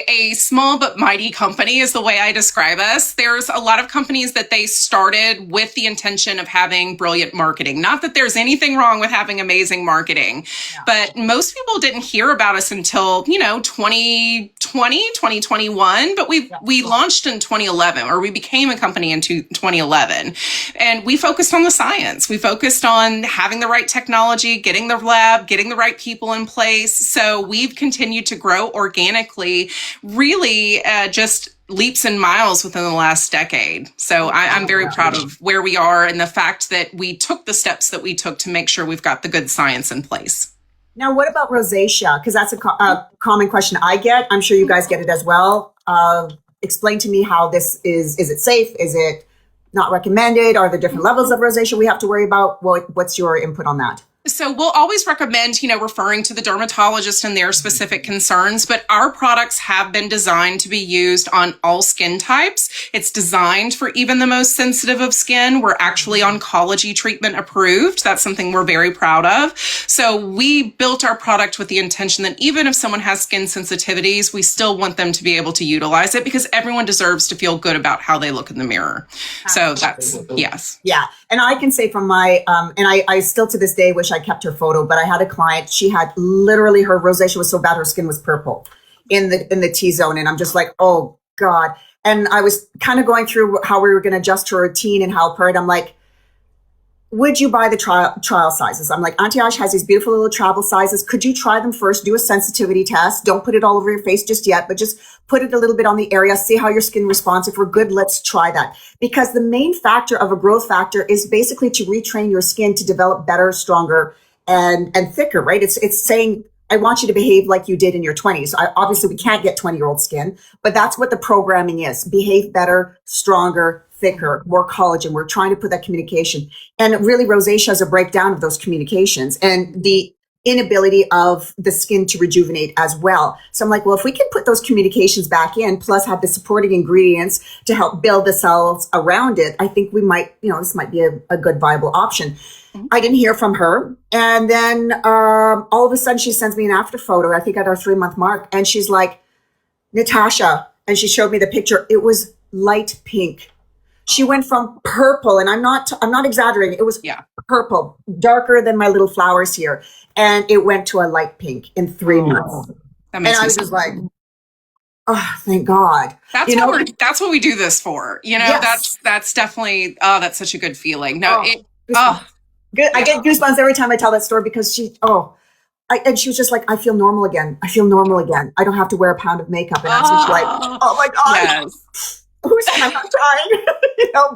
a small but mighty company is the way I describe us. There's a lot of companies that they started with the intention of having brilliant marketing. Not that there's anything wrong with having amazing marketing, but most people didn't hear about us until, 2020, 2021, but we launched in 2011, or we became a company in 2011. And we focused on the science. We focused on having the right technology, getting the lab, getting the right people in place. So we've continued to grow organically, really just leaps and miles within the last decade. So I'm very proud of where we are and the fact that we took the steps that we took to make sure we've got the good science in place. Now, what about rosacea? Because that's a common question I get. I'm sure you guys get it as well. Explain to me how this is it safe? Is it not recommended? Are there different levels of rosacea we have to worry about? What's your input on that? So we'll always recommend, referring to the dermatologist and their specific concerns, but our products have been designed to be used on all skin types. It's designed for even the most sensitive of skin. We're actually oncology treatment approved. That's something we're very proud of. So we built our product with the intention that even if someone has skin sensitivities, we still want them to be able to utilize it, because everyone deserves to feel good about how they look in the mirror. So that's, yes. Yeah. And I can say from my, and I still to this day wish I kept her photo, but I had a client, she had literally, her rosacea was so bad, her skin was purple in the T-zone. And I'm just like, oh God. And I was kind of going through how we were going to adjust her routine and help her. And I'm like, would you buy the trial sizes? I'm like, AnteAGE has these beautiful little travel sizes. Could you try them first? Do a sensitivity test. Don't put it all over your face just yet, but just put it a little bit on the area. See how your skin responds. If we're good, let's try that. Because the main factor of a growth factor is basically to retrain your skin to develop better, stronger, and thicker, right? It's saying, I want you to behave like you did in your 20s. Obviously, we can't get 20-year-old skin, but that's what the programming is. Behave better, stronger, thicker, more collagen. We're trying to put that communication. And really, rosacea is a breakdown of those communications and the inability of the skin to rejuvenate as well. So I'm like, well, if we can put those communications back in, plus have the supporting ingredients to help build the cells around it, I think we might, this might be a good viable option. I didn't hear from her. And then all of a sudden she sends me an after photo, I think at our 3-month mark. And she's like, Natasha, and she showed me the picture. It was light pink. She went from purple, and I'm not exaggerating. It was purple, darker than my little flowers here. And it went to a light pink in 3 months. And I was just like, oh, thank God. That's what we do this for. Yes. That's definitely, that's such a good feeling. No, good. I get goosebumps every time I tell that story, because and she was just like, I feel normal again. I feel normal again. I don't have to wear a pound of makeup. And I'm just like, oh my God. Yes. Who's I'm not trying,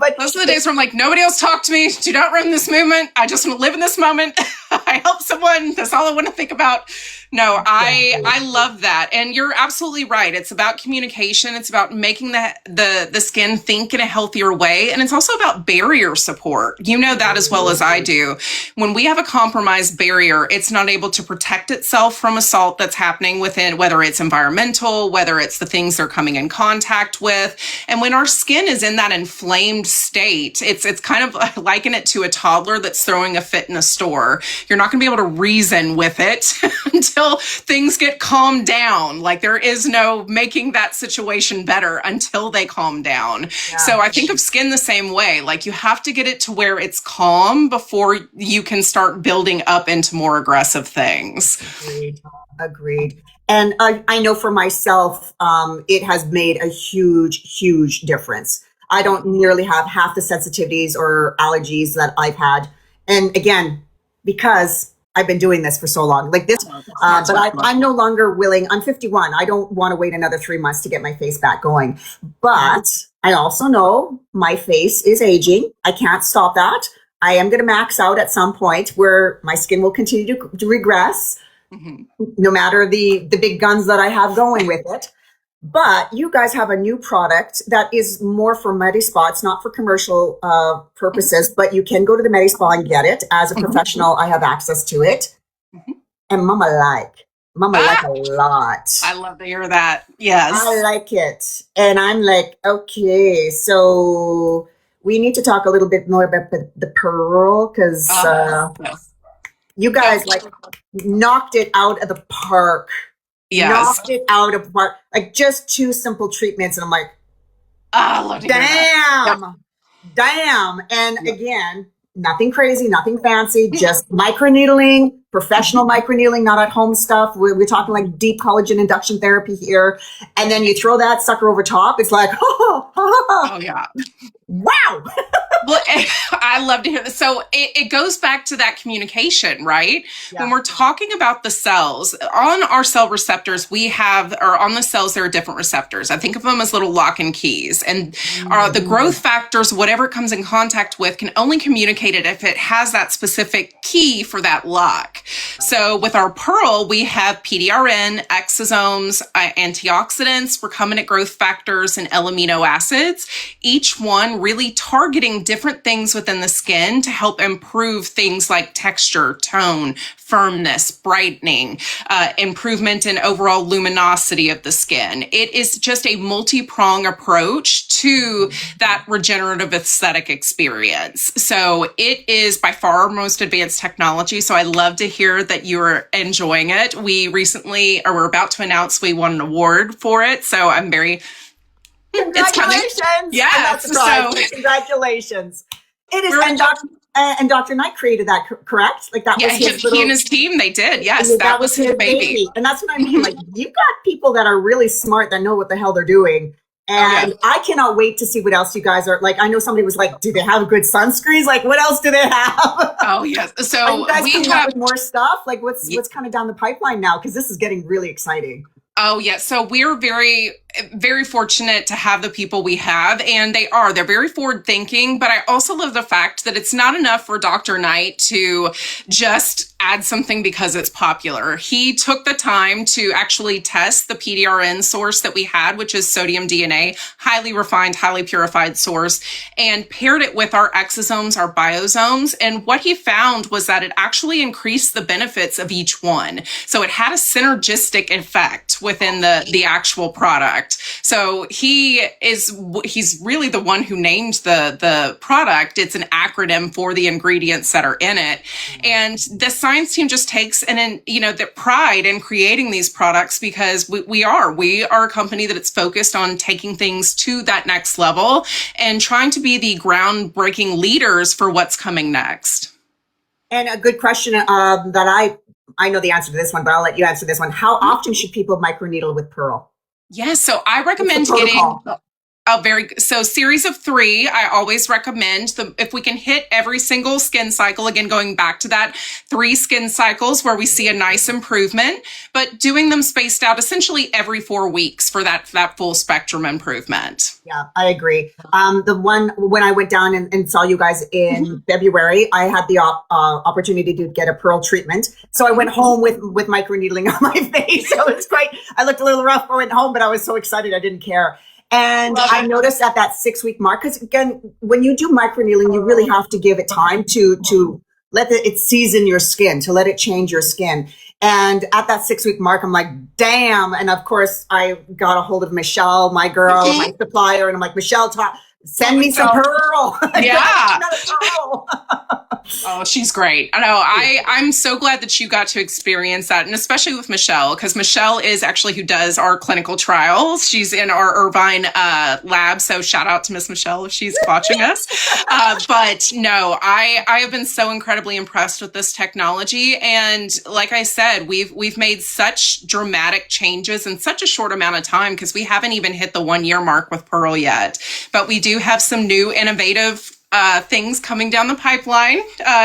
but those are the days where I'm like, nobody else talk to me. Do not run this movement. I just want to live in this moment. I help someone. That's all I want to think about. No, I love that. And you're absolutely right. It's about communication. It's about making the skin think in a healthier way. And it's also about barrier support. You know that as well as I do. When we have a compromised barrier, it's not able to protect itself from assault that's happening within, whether it's environmental, whether it's the things they're coming in contact with. And when our skin is in that inflamed state, it's kind of liken it to a toddler that's throwing a fit in a store. You're not going to be able to reason with it until things get calmed down. Like, there is no making that situation better until they calm down. Yeah. So I think of skin the same way. Like, you have to get it to where it's calm before you can start building up into more aggressive things. Agreed. And I know for myself, it has made a huge, huge difference. I don't nearly have half the sensitivities or allergies that I've had. And again, because I've been doing this for so long, like this, but I'm no longer willing. I'm 51. I don't want to wait another 3 months to get my face back going. But I also know my face is aging. I can't stop that. I am going to max out at some point where my skin will continue to regress, no matter the big guns that I have going with it. But you guys have a new product that is more for Medi-Spa. It's not for commercial purposes, but you can go to the Medi-Spa and get it. As a professional, I have access to it. And Mama like a lot. I love to hear that. Yes. I like it. And I'm like, okay, so we need to talk a little bit more about the pearl, because you guys like knocked it out of the park. Yes. Knocked it out of the park. Like just 2 simple treatments. And I'm like, I love to hear that. Damn. And again, nothing crazy, nothing fancy, just microneedling, professional microneedling, not at home stuff. We're talking like deep collagen induction therapy here. And then you throw that sucker over top. It's like, oh yeah. Wow. Well, I love to hear this. So it goes back to that communication, right? Yeah. When we're talking about the cells, on our cell receptors, on the cells, there are different receptors. I think of them as little lock and keys. And the growth factors, whatever it comes in contact with, can only communicate it if it has that specific key for that lock. So with our pearl, we have PDRN, exosomes, antioxidants, recombinant growth factors, and L-amino acids, each one really targeting different things within the skin to help improve things like texture, tone, firmness, brightening, improvement in overall luminosity of the skin. It is just a multi-prong approach to that regenerative aesthetic experience. So it is by far our most advanced technology. So I love to hear that you're enjoying it. We're about to announce we won an award for it. So I'm very... Congratulations! Congratulations! It is, and Dr. Knight created that, correct? Like that was he and his team. They did, yes. That was his baby. And that's what I mean. Like you got people that are really smart that know what the hell they're doing, and I cannot wait to see what else you guys are like. I know somebody was like, "Do they have good sunscreens? Like, what else do they have?" Oh yes. So are you guys coming up with more stuff. Like, what's kind of down the pipeline now? Because this is getting really exciting. Oh, yeah. So we're very, very fortunate to have the people we have, and they're very forward thinking, but I also love the fact that it's not enough for Dr. Knight to just add something because it's popular. He took the time to actually test the PDRN source that we had, which is sodium DNA, highly refined, highly purified source, and paired it with our exosomes, our biosomes. And what he found was that it actually increased the benefits of each one. So it had a synergistic effect within the actual product. So he's really the one who named the product. It's an acronym for the ingredients that are in it. And the science team just takes the pride in creating these products because we are a company that it's focused on taking things to that next level and trying to be the groundbreaking leaders for what's coming next. And a good question that I know the answer to this one, but I'll let you answer this one. How often should people microneedle with Pearl? Yes, so I recommend getting so series of 3. I always recommend if we can hit every single skin cycle, again, going back to that 3 skin cycles where we see a nice improvement, but doing them spaced out essentially every 4 weeks for that full spectrum improvement. Yeah, I agree. The one when I went down and saw you guys in February, I had the opportunity to get a Pearl treatment. So I went home with microneedling on my face. So it's great. I looked a little rough when I went home, but I was so excited I didn't care. And I noticed at that 6-week mark, because again, when you do microneedling, you really have to give it time to let it season your skin, to let it change your skin. And at that 6-week mark, I'm like, damn. And of course, I got a hold of Michelle, my girl, my supplier, and I'm like, Michelle, send me some Pearl. Yeah. Oh, she's great. I know. I'm so glad that you got to experience that. And especially with Michelle, because Michelle is actually who does our clinical trials. She's in our Irvine lab. So shout out to Miss Michelle if she's watching us. But no, I have been so incredibly impressed with this technology. And like I said, we've made such dramatic changes in such a short amount of time because we haven't even hit the 1-year mark with Pearl yet. But we do do have some new innovative things coming down the pipeline.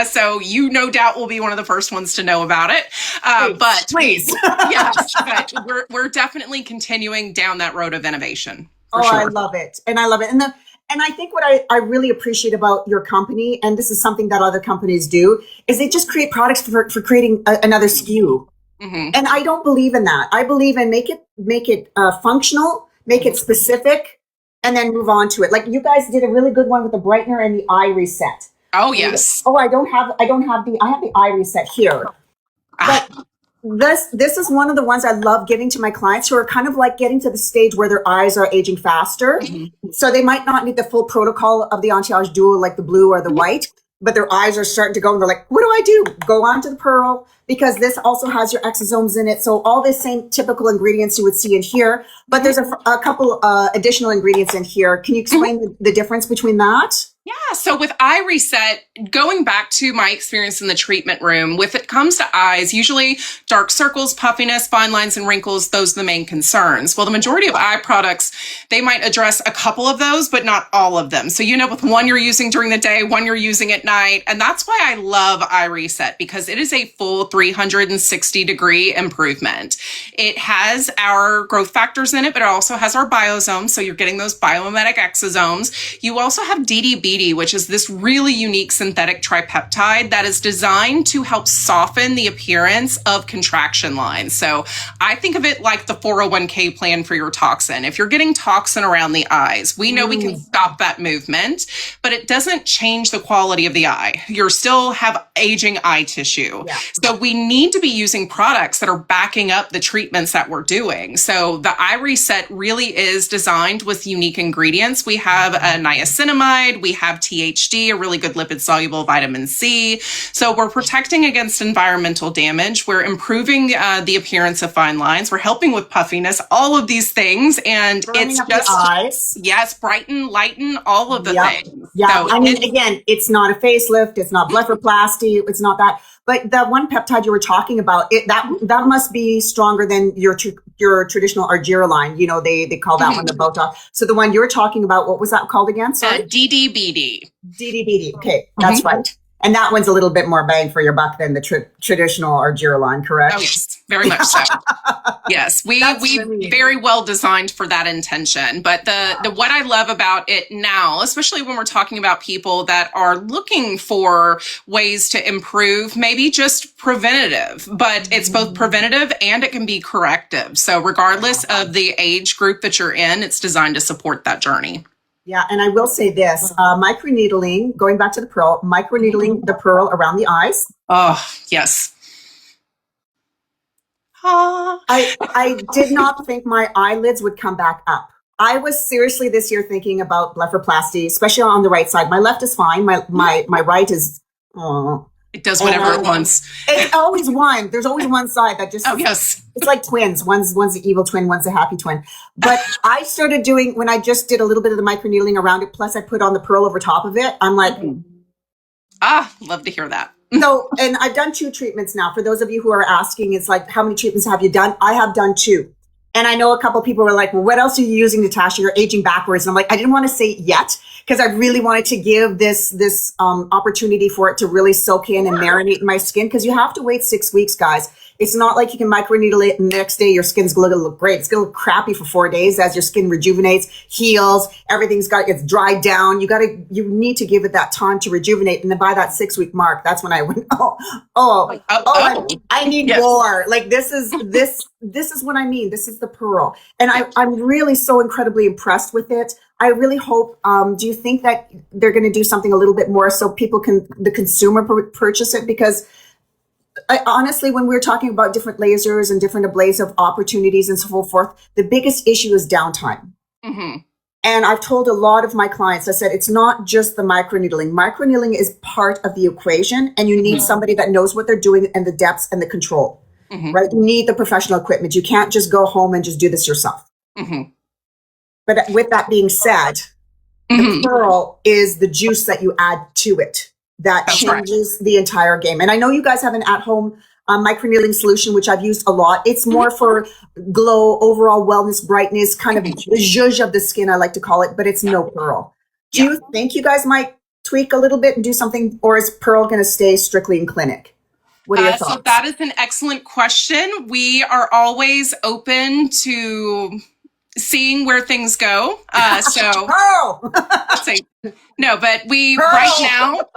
So you no doubt will be one of the first ones to know about it. But please. Yes, but we're definitely continuing down that road of innovation. Oh, sure. I love it. And I love it. And I think what I really appreciate about your company, and this is something that other companies do, is they just create products for creating another SKU. Mm-hmm. And I don't believe in that. I believe in make it functional, make it specific, and then move on to it. Like you guys did a really good one with the brightener and the eye reset. Oh, yes. Oh, I have the eye reset here. But this is one of the ones I love giving to my clients who are kind of like getting to the stage where their eyes are aging faster. Mm-hmm. So they might not need the full protocol of the AnteAGE Duo, like the blue or the white, but their eyes are starting to go and they're like, what do I do? Go on to the Pearl, because this also has your exosomes in it. So all the same typical ingredients you would see in here, but there's a couple additional ingredients in here. Can you explain the difference between that? Yeah. So with eye reset, going back to my experience in the treatment room, with it comes to eyes, usually dark circles, puffiness, fine lines, and wrinkles, those are the main concerns. Well, the majority of eye products, they might address a couple of those, but not all of them. So, with one you're using during the day, one you're using at night. And that's why I love eye reset, because it is a full 360-degree improvement. It has our growth factors in it, but it also has our biosomes. So you're getting those biomimetic exosomes. You also have DDBD, which is this really unique synthetic tripeptide that is designed to help soften the appearance of contraction lines. So I think of it like the 401k plan for your toxin. If you're getting toxin around the eyes, we know we can stop that movement, but it doesn't change the quality of the eye. You still have aging eye tissue. Yeah. So we need to be using products that are backing up the treatments that we're doing. So the eye reset really is designed with unique ingredients. We have a niacinamide, we have THD, a really good lipid soluble vitamin C. So we're protecting against environmental damage. We're improving the appearance of fine lines. We're helping with puffiness, all of these things. And it's just, eyes. Yes, brighten, lighten, all of the things. Yeah. So again, it's not a facelift. It's not blepharoplasty. It's not that. But that one peptide you were talking about, that must be stronger than your traditional Argireline. They call that one the Botox. So the one you're talking about, what was that called again? Sorry, DDBD. DDBD. Okay, that's right. And that one's a little bit more bang for your buck than the traditional Argireline, correct? Oh, yes, very much so. Yes, we very well designed for that intention. But the what I love about it now, especially when we're talking about people that are looking for ways to improve, maybe just preventative, but it's both preventative and it can be corrective. So regardless of the age group that you're in, it's designed to support that journey. Yeah, and I will say this, microneedling, going back to the Pearl, microneedling the Pearl around the eyes. Oh, yes. I did not think my eyelids would come back up. I was seriously this year thinking about blepharoplasty, especially on the right side. My left is fine. My right is... It does whatever it wants. It's always one. There's always one side that just... Oh, yes. It's like twins. One's the evil twin, one's the happy twin. But I started doing, when I just did a little bit of the microneedling around it, plus I put on the Pearl over top of it, I'm like... Love to hear that. So, and I've done 2 treatments now. For those of you who are asking, it's like, how many treatments have you done? I have done 2. And I know a couple of people were like, well, what else are you using, Natasha? You're aging backwards. And I'm like, I didn't want to say it yet, because I really wanted to give this opportunity for it to really soak in and marinate in my skin, because you have to wait 6 weeks, guys. It's not like you can microneedle it and the next day your skin's going to look great. It's going to look crappy for 4 days as your skin rejuvenates, heals, it's dried down. You need to give it that time to rejuvenate. And then by that 6-week mark, that's when I went, I need more. Like this is what I mean. This is the Pearl. And I'm really so incredibly impressed with it. I really hope, do you think that they're going to do something a little bit more so people the consumer purchase it? Because honestly, when we're talking about different lasers and different ablasive opportunities and so forth, the biggest issue is downtime. Mm-hmm. And I've told a lot of my clients, I said, it's not just the microneedling. Microneedling is part of the equation, and you need somebody that knows what they're doing and the depths and the control, right? You need the professional equipment. You can't just go home and just do this yourself. Mm-hmm. But with that being said, the Pearl is the juice that you add to it that changes the entire game. And I know you guys have an at-home microneedling solution, which I've used a lot. It's more for glow, overall wellness, brightness, kind of the zhuzh of the skin, I like to call it, but it's no Pearl. Do you think you guys might tweak a little bit and do something, or is Pearl going to stay strictly in clinic? What are your thoughts? So that is an excellent question. We are always open to seeing where things go. Pearl! No, but we Pearl!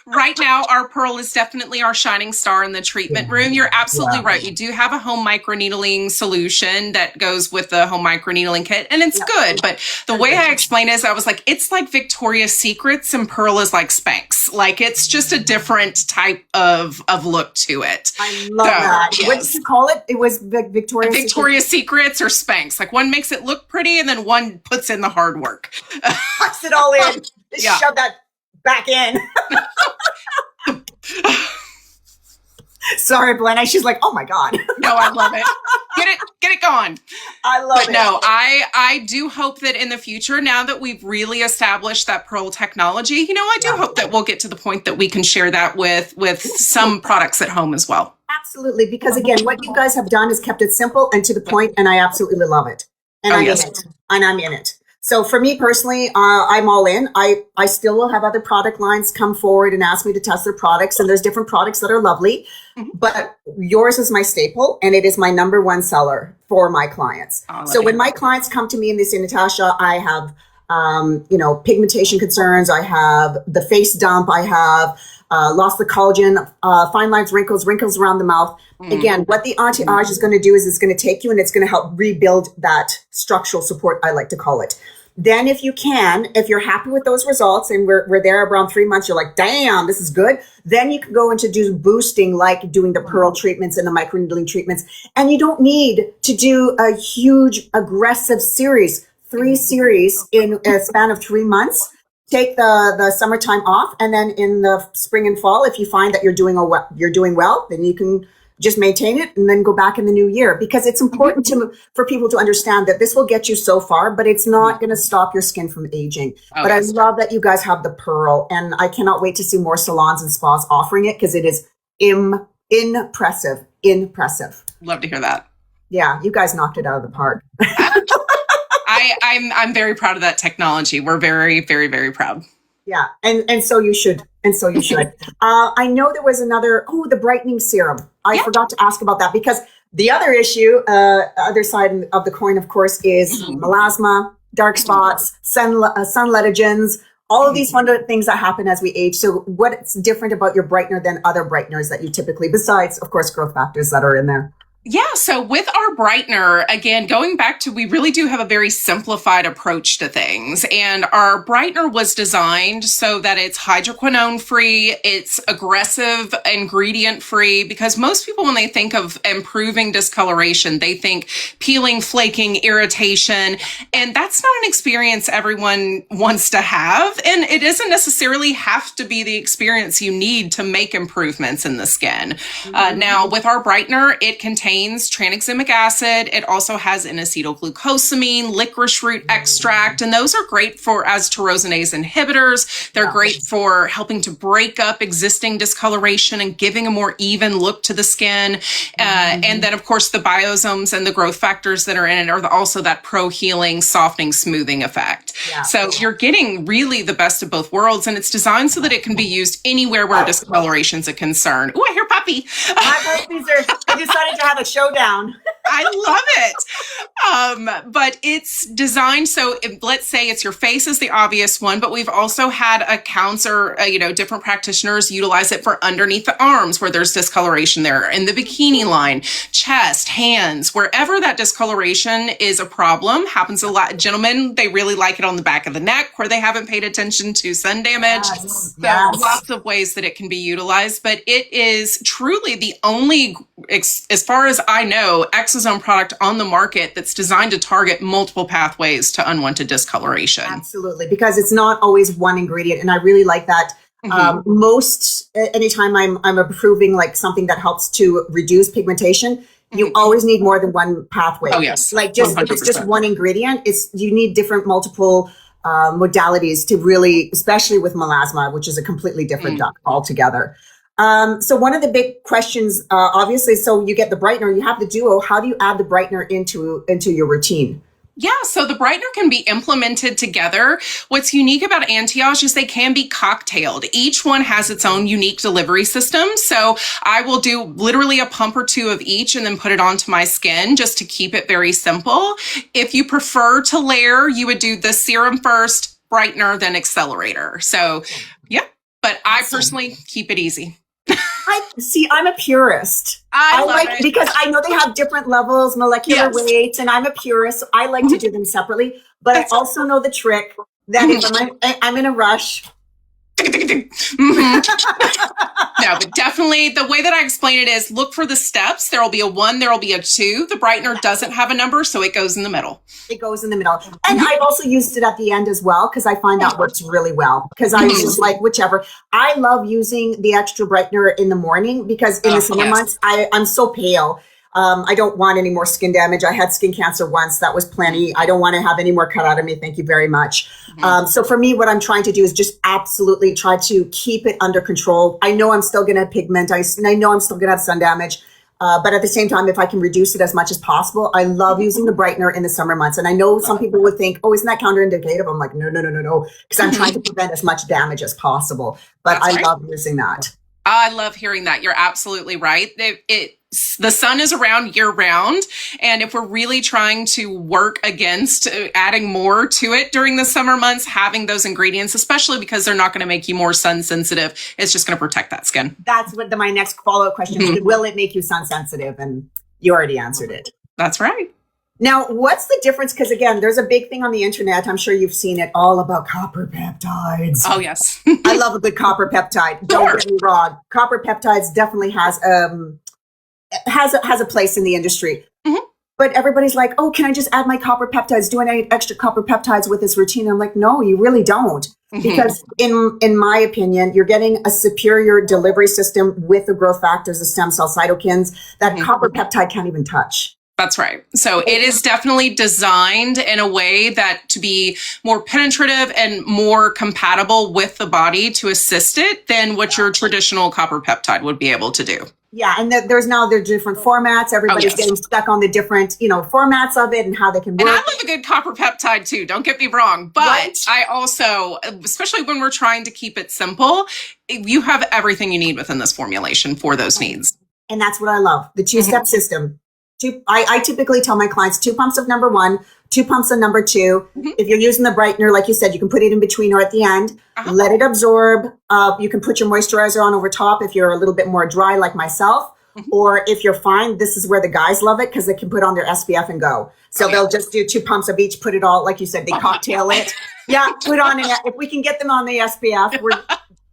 right now, our Pearl is definitely our shining star in the treatment room. You're absolutely right. We do have a home microneedling solution that goes with the home microneedling kit, and it's good. But the way I explain it is, I was like, it's like Victoria's Secrets, and Pearl is like Spanx. Like, it's just a different type of look to it. I love that. Yes. What did you call it? It was Victoria's Secrets or Spanx. Like, one makes it look pretty, and then one puts in the hard work. Puts it all in. Just shove that back in. Sorry, Blenna. She's like, oh my God. No, I love it. Get it going. I love it. No, I do hope that in the future, now that we've really established that Pearl technology, I do hope that we'll get to the point that we can share that with some products at home as well. Absolutely. Because again, what you guys have done is kept it simple and to the point, and I absolutely love it. And I'm in it. And I'm in it. So for me personally, I'm all in. I still will have other product lines come forward and ask me to test their products. And there's different products that are lovely, but yours is my staple, and it is my number one seller for my clients. So when my clients come to me and they say, Natasha, I have, pigmentation concerns. I have the face dump. I have lost the collagen, fine lines, wrinkles around the mouth. Again, what the AnteAGE is going to do is it's going to take you and it's going to help rebuild that structural support, I like to call it. Then if you're happy with those results, and we're there around 3 months, you're like, damn, this is good. Then you can go into do boosting, like doing the Pearl treatments and the microneedling treatments. And you don't need to do a huge aggressive series, 3 series in a span of 3 months. Take the summertime off, and then in the spring and fall, if you find that you're doing well, then you can just maintain it and then go back in the new year, because it's important for people to understand that this will get you so far, but it's not going to stop your skin from aging. But I love that you guys have the Pearl, and I cannot wait to see more salons and spas offering it, because it is impressive. Love to hear that. Yeah, you guys knocked it out of the park. I'm very proud of that technology. We're very, very, very proud. Yeah, and so you should. I know there was the brightening serum. I forgot to ask about that, because the other issue, other side of the coin, of course, is melasma, dark spots, sunletogens, all of these fun things that happen as we age. So what's different about your brightener than other brighteners that you typically, besides, of course, growth factors that are in there? Yeah, so with our brightener, again, going back to, we really do have a very simplified approach to things. And our brightener was designed so that it's hydroquinone free, it's aggressive ingredient free, because most people, when they think of improving discoloration, they think peeling, flaking, irritation. And that's not an experience everyone wants to have. And it doesn't necessarily have to be the experience you need to make improvements in the skin. Now, with our brightener, it contains tranexamic acid. It also has N-acetylglucosamine, licorice root extract, and those are great as tyrosinase inhibitors. They're great for helping to break up existing discoloration and giving a more even look to the skin. And then, of course, the biosomes and the growth factors that are in it are also that pro-healing, softening, smoothing effect. So you're getting really the best of both worlds, and it's designed so that it can be used anywhere where discoloration is a concern. Oh, I hear puppy. My puppies they decided to have a showdown. I love it. But it's designed so, let's say it's your face is the obvious one, but we've also had accounts or, different practitioners utilize it for underneath the arms where there's discoloration there, in the bikini line, chest, hands, wherever that discoloration is a problem. Happens a lot. Gentlemen, they really like it on the back of the neck where they haven't paid attention to sun damage. So lots of ways that it can be utilized, but it is truly the only, as far as I know, exosome product on the market that's designed to target multiple pathways to unwanted discoloration. Absolutely, because it's not always one ingredient, and I really like that. Anytime I'm approving like something that helps to reduce pigmentation, you always need more than one pathway. Oh yes, like if it's just one ingredient, you need different multiple modalities to really, especially with melasma, which is a completely different duck altogether. So one of the big questions, obviously, so you get the brightener, you have the duo. How do you add the brightener into your routine? Yeah, so the brightener can be implemented together. What's unique about AnteAGE is they can be cocktailed. Each one has its own unique delivery system. So I will do literally a pump or two of each and then put it onto my skin just to keep it very simple. If you prefer to layer, you would do the serum first, brightener, then accelerator. So yeah, but I personally keep it easy. I'm a purist. I like it. Because I know they have different levels, molecular weights, and I'm a purist. So I like to do them separately, but I also know the trick that if I'm in a rush. No, but definitely the way that I explain it is look for the steps. There will be a 1, there will be a 2. The brightener doesn't have a number, so it goes in the middle. It goes in the middle. And I've also used it at the end as well, because I find that works really well. Because I was just like, whichever. I love using the extra brightener in the morning because in the summer months, I'm so pale. I don't want any more skin damage. I had skin cancer once. That was plenty. I don't want to have any more cut out of me. Thank you very much. So for me, what I'm trying to do is just absolutely try to keep it under control. I know I'm still going to pigment. I know I'm still going to have sun damage. But at the same time, if I can reduce it as much as possible, I love using the brightener in the summer months. And I know some people would think, oh, isn't that counterindicative? I'm like, no, because I'm trying to prevent as much damage as possible. But I love using that. I love hearing that. You're absolutely right. The sun is around year round. And if we're really trying to work against adding more to it during the summer months, having those ingredients, especially because they're not going to make you more sun sensitive, it's just going to protect that skin. That's what my next follow-up question is. Will it make you sun sensitive? And you already answered it. That's right. Now, what's the difference? Because again, there's a big thing on the internet. I'm sure you've seen it all about copper peptides. Oh, yes. I love a good copper peptide. Don't get me wrong. Copper peptides definitely has a place in the industry. But everybody's like, oh, can I just add my copper peptides? Do I need extra copper peptides with this routine? I'm like, no, you really don't. Because in my opinion, you're getting a superior delivery system with the growth factors, the stem cell cytokines that copper peptide can't even touch. That's right. So it is definitely designed in a way that to be more penetrative and more compatible with the body to assist it than what your traditional copper peptide would be able to do. Yeah, and there's different formats. Everybody's getting stuck on the different, formats of it and how they can work. And I love a good copper peptide too, don't get me wrong. But I also, especially when we're trying to keep it simple, you have everything you need within this formulation for those needs. And that's what I love, the two-step system. I typically tell my clients 2 pumps of number 1, 2 pumps of number 2. If you're using the brightener, like you said, you can put it in between or at the end. Let it absorb. You can put your moisturizer on over top if you're a little bit more dry like myself. Or if you're fine, this is where the guys love it because they can put on their SPF and go. So they'll just do 2 pumps of each, put it all, like you said, they cocktail it. Put on it. If we can get them on the SPF,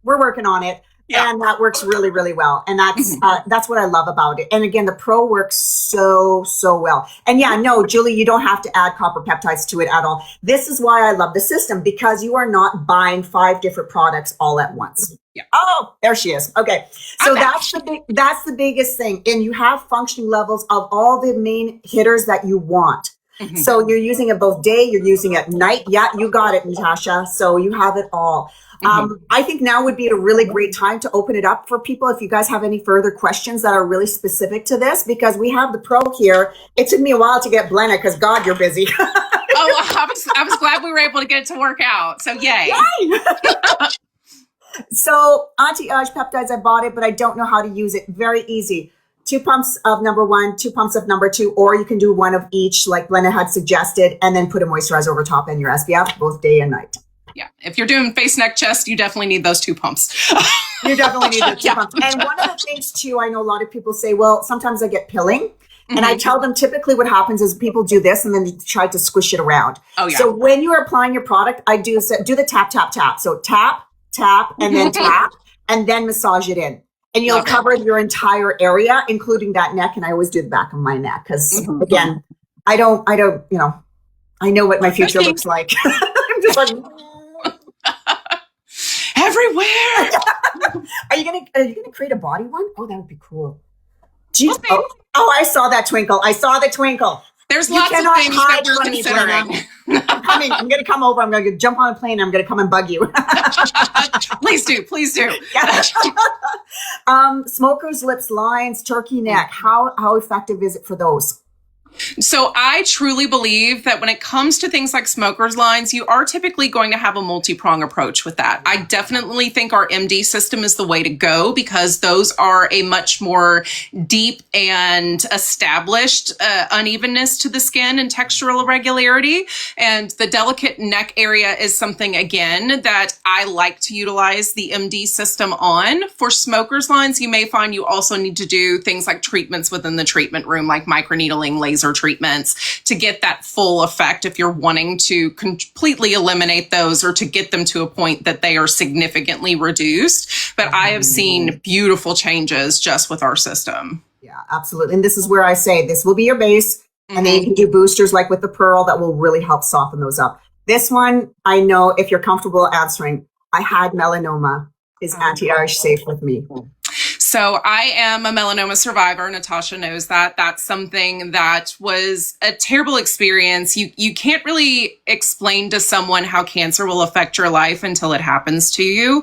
we're working on it. And that works really, really well. And that's what I love about it. And again, the Pro works so well. And Julie, you don't have to add copper peptides to it at all. This is why I love the system, because you are not buying 5 different products all at once. Oh, there she is. Okay. So that's the biggest thing. And you have functioning levels of all the main hitters that you want. So you're using it both day, you're using it at night. Yeah, you got it, Natasha. So you have it all. I think now would be a really great time to open it up for people. If you guys have any further questions that are really specific to this, because we have the Pro here. It took me a while to get Blenna because God, you're busy. I was glad we were able to get it to work out. So yay. So AnteAGE peptides, I bought it, but I don't know how to use it. Very easy. 2 pumps of number 1, 2 pumps of number 2, or you can do 1 of each like Blenna had suggested, and then put a moisturizer over top and your SPF both day and night. Yeah. If you're doing face, neck, chest, you definitely need those 2 pumps. You definitely need those 2 pumps. And one of the things too, I know a lot of people say, well, sometimes I get pilling. And I tell them typically what happens is people do this and then they try to squish it around. So when you are applying your product, I do the tap, tap, tap. So tap, tap, and then tap, and then massage it in. And you'll cover your entire area, including that neck. And I always do the back of my neck because again, I know what my future looks like. I'm just like, everywhere. Are you gonna create a body one? Oh, that would be cool. Jeez. Oh, I saw that twinkle. I saw the twinkle. There's lots of things that we're considering. I'm coming. I'm going to come over. I'm going to jump on a plane. I'm going to come and bug you. Please do. Smoker's lips, lines, turkey neck. How effective is it for those? So I truly believe that when it comes to things like smokers lines, you are typically going to have a multi-prong approach with that. I definitely think our MD system is the way to go because those are a much more deep and established unevenness to the skin and textural irregularity. And the delicate neck area is something, again, that I like to utilize the MD system on. For smokers lines, you may find you also need to do things like treatments within the treatment room, like microneedling, laser treatments to get that full effect if you're wanting to completely eliminate those or to get them to a point that they are significantly reduced. But I have seen beautiful changes just with our system. Yeah, absolutely. And this is where I say this will be your base. And then you can do boosters like with the Pearl that will really help soften those up. This one, I know if you're comfortable answering, I had melanoma. Is AnteAGE safe with me? So I am a melanoma survivor. Natasha knows that. That's something that was a terrible experience. You can't really explain to someone how cancer will affect your life until it happens to you.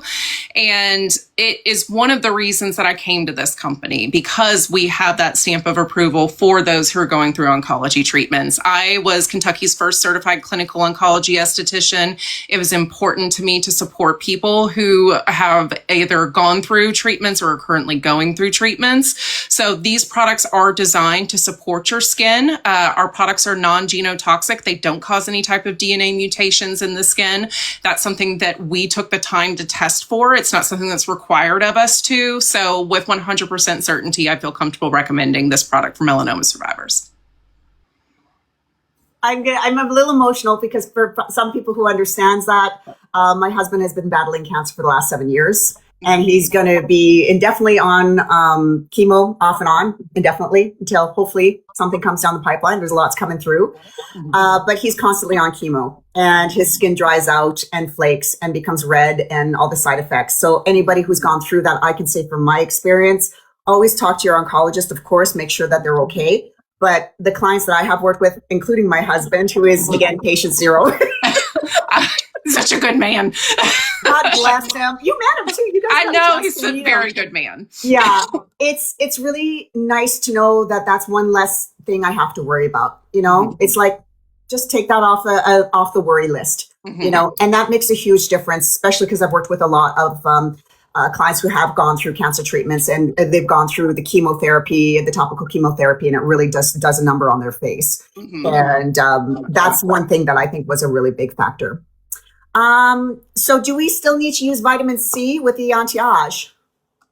And it is one of the reasons that I came to this company, because we have that stamp of approval for those who are going through oncology treatments. I was Kentucky's first certified clinical oncology esthetician. It was important to me to support people who have either gone through treatments or are currently going through treatments. So these products are designed to support your skin. Our products are non-genotoxic. They don't cause any type of DNA mutations in the skin. That's something that we took the time to test for. It's not something that's required of us to. So with 100% certainty, I feel comfortable recommending this product for melanoma survivors. I'm a little emotional because for some people who understands that, my husband has been battling cancer for the last 7 years. And he's going to be indefinitely on chemo, off and on, indefinitely, until hopefully something comes down the pipeline. There's lots coming through. But he's constantly on chemo. And his skin dries out and flakes and becomes red and all the side effects. So anybody who's gone through that, I can say from my experience, always talk to your oncologist, of course, make sure that they're okay. But the clients that I have worked with, including my husband, who is, again, patient zero. Such a good man. God bless him. You met him too. You guys I know he's a very good man. Yeah, it's really nice to know that that's one less thing I have to worry about. You know, it's like just take that off the worry list. You know, and that makes a huge difference, especially because I've worked with a lot of clients who have gone through cancer treatments and they've gone through the chemotherapy, the topical chemotherapy, and it really does a number on their face. And that's one thing that I think was a really big factor. So do we still need to use vitamin C with the AnteAGE?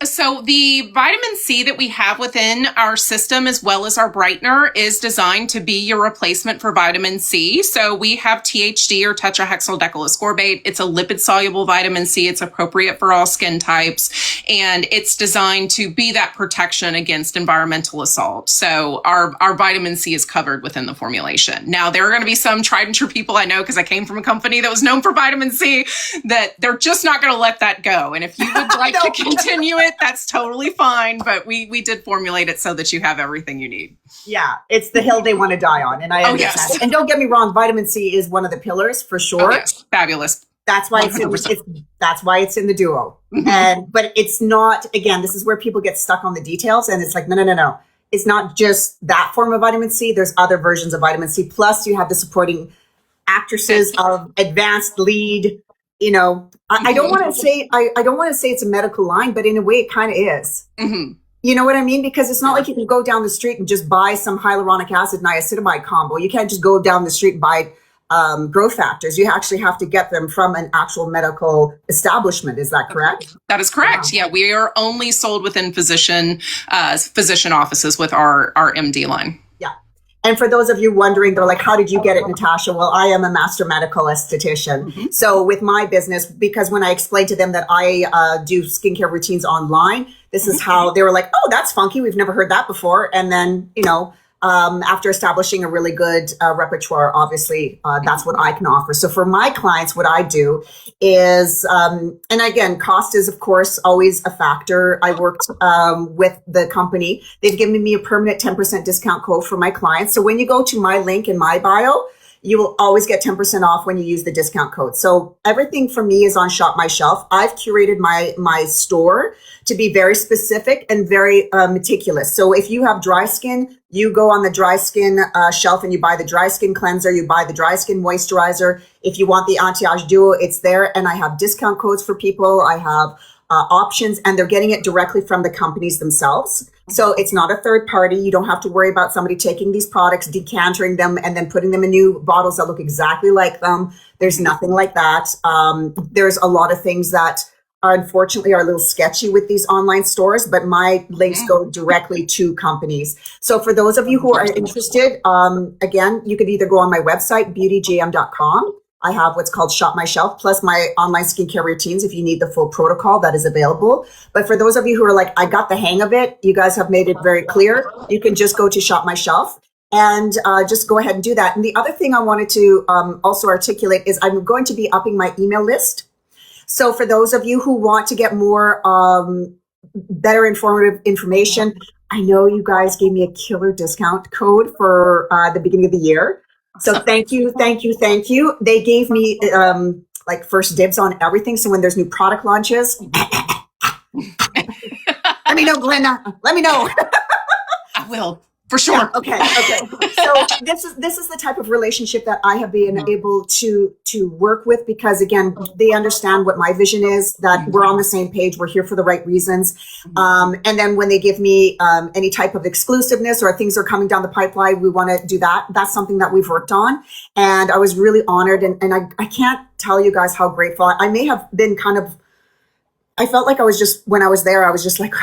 So the vitamin C that we have within our system, as well as our brightener, is designed to be your replacement for vitamin C. So we have THD, or tetrahexyldecylascorbate. It's a lipid-soluble vitamin C. It's appropriate for all skin types, and it's designed to be that protection against environmental assault. So our vitamin C is covered within the formulation. Now, there are going to be some tried and true people I know, because I came from a company that was known for vitamin C, that they're just not going to let that go. And if you would like to continue it, that's totally fine. But we did formulate it so that you have everything you need. Yeah, it's the hill they want to die on. And I understand. Yes. And don't get me wrong, vitamin C is one of the pillars for sure. Oh, yes. Fabulous. That's why it's in the duo. But it's not, again, this is where people get stuck on the details. And it's like, no. It's not just that form of vitamin C. There's other versions of vitamin C. Plus you have the supporting actresses of advanced lead. You know, I don't want to say I don't want to say it's a medical line, but in a way it kind of is. You know what I mean? Because it's not like you can go down the street and just buy some hyaluronic acid niacinamide combo. You can't just go down the street and buy growth factors. You actually have to get them from an actual medical establishment. Is that correct? That is correct. Yeah, we are only sold within physician offices with our MD line. And for those of you wondering, they're like, how did you get it, Natasha? Well, I am a master medical esthetician. So with my business, because when I explained to them that I do skincare routines online, this is how they were like, oh, that's funky. We've never heard that before. And then, you know, after establishing a really good repertoire, obviously, that's what I can offer. So for my clients, what I do is, and again, cost is, of course, always a factor. I worked with the company. They've given me a permanent 10% discount code for my clients. So when you go to my link in my bio, you will always get 10% off when you use the discount code. So everything for me is on Shop My Shelf. I've curated my store to be very specific and very meticulous. So if you have dry skin, you go on the dry skin shelf and you buy the dry skin cleanser, you buy the dry skin moisturizer. If you want the AnteAGE Duo, it's there. And I have discount codes for people. I have options, and they're getting it directly from the companies themselves. So it's not a third party. You don't have to worry about somebody taking these products, decanting them, and then putting them in new bottles that look exactly like them. There's nothing like that. There's a lot of things that are unfortunately are a little sketchy with these online stores, but my links go directly to companies. So for those of you who are interested, again, you could either go on my website, beautygm.com. I have what's called Shop My Shelf, plus my online skincare routines. If you need the full protocol, that is available. But for those of you who are like, I got the hang of it, you guys have made it very clear. You can just go to Shop My Shelf and just go ahead and do that. And the other thing I wanted to also articulate is I'm going to be upping my email list. So for those of you who want to get more better informative information, I know you guys gave me a killer discount code for the beginning of the year. So thank you. They gave me like first dibs on everything. So when there's new product launches, let me know, Blenna. Let me know. I will. For sure. Yeah, okay. So this is the type of relationship that I have been able to work with, because again, they understand what my vision is, that we're on the same page, we're here for the right reasons. And then when they give me any type of exclusiveness or things are coming down the pipeline, we want to do that. That's something that we've worked on. And I was really honored. And I can't tell you guys how grateful I may have been. I felt like I was just, when I was there, I was just like,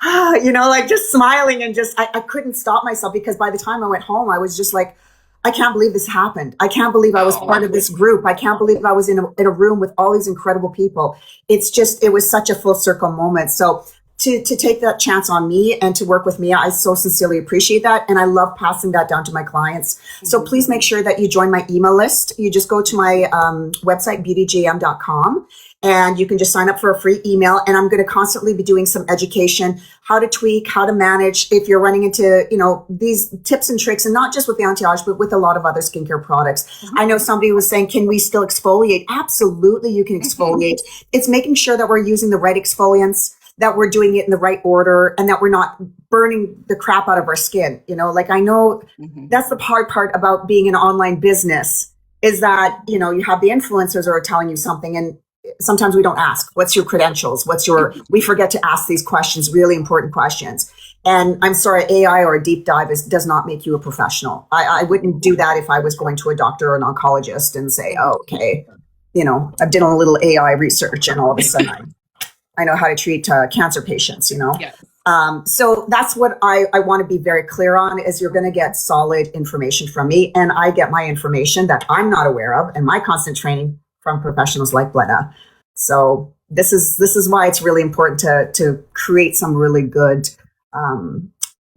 like just smiling and just, I couldn't stop myself, because by the time I went home, I was just like, I can't believe this happened. I can't believe I was part of this group. I can't believe I was in a room with all these incredible people. It was such a full circle moment. So to take that chance on me and to work with me, I so sincerely appreciate that. And I love passing that down to my clients. So please make sure that you join my email list. You just go to my website, beautygm.com. And you can just sign up for a free email. And I'm going to constantly be doing some education, how to tweak, how to manage if you're running into, these tips and tricks, and not just with the AnteAGE, but with a lot of other skincare products. I know somebody was saying, can we still exfoliate? Absolutely, you can exfoliate. It's making sure that we're using the right exfoliants, that we're doing it in the right order, and that we're not burning the crap out of our skin. I know that's the hard part about being an online business, is that, you have the influencers who are telling you something, and sometimes we don't ask, what's your credentials? We forget to ask these questions, really important questions. And I'm sorry, AI or a deep dive does not make you a professional. I wouldn't do that if I was going to a doctor or an oncologist and say, oh, okay, I've done a little AI research and all of a sudden I know how to treat cancer patients, Yes. So that's what I want to be very clear on, is you're going to get solid information from me. And I get my information that I'm not aware of and my constant training from professionals like Blenna. So this is why it's really important to create some really good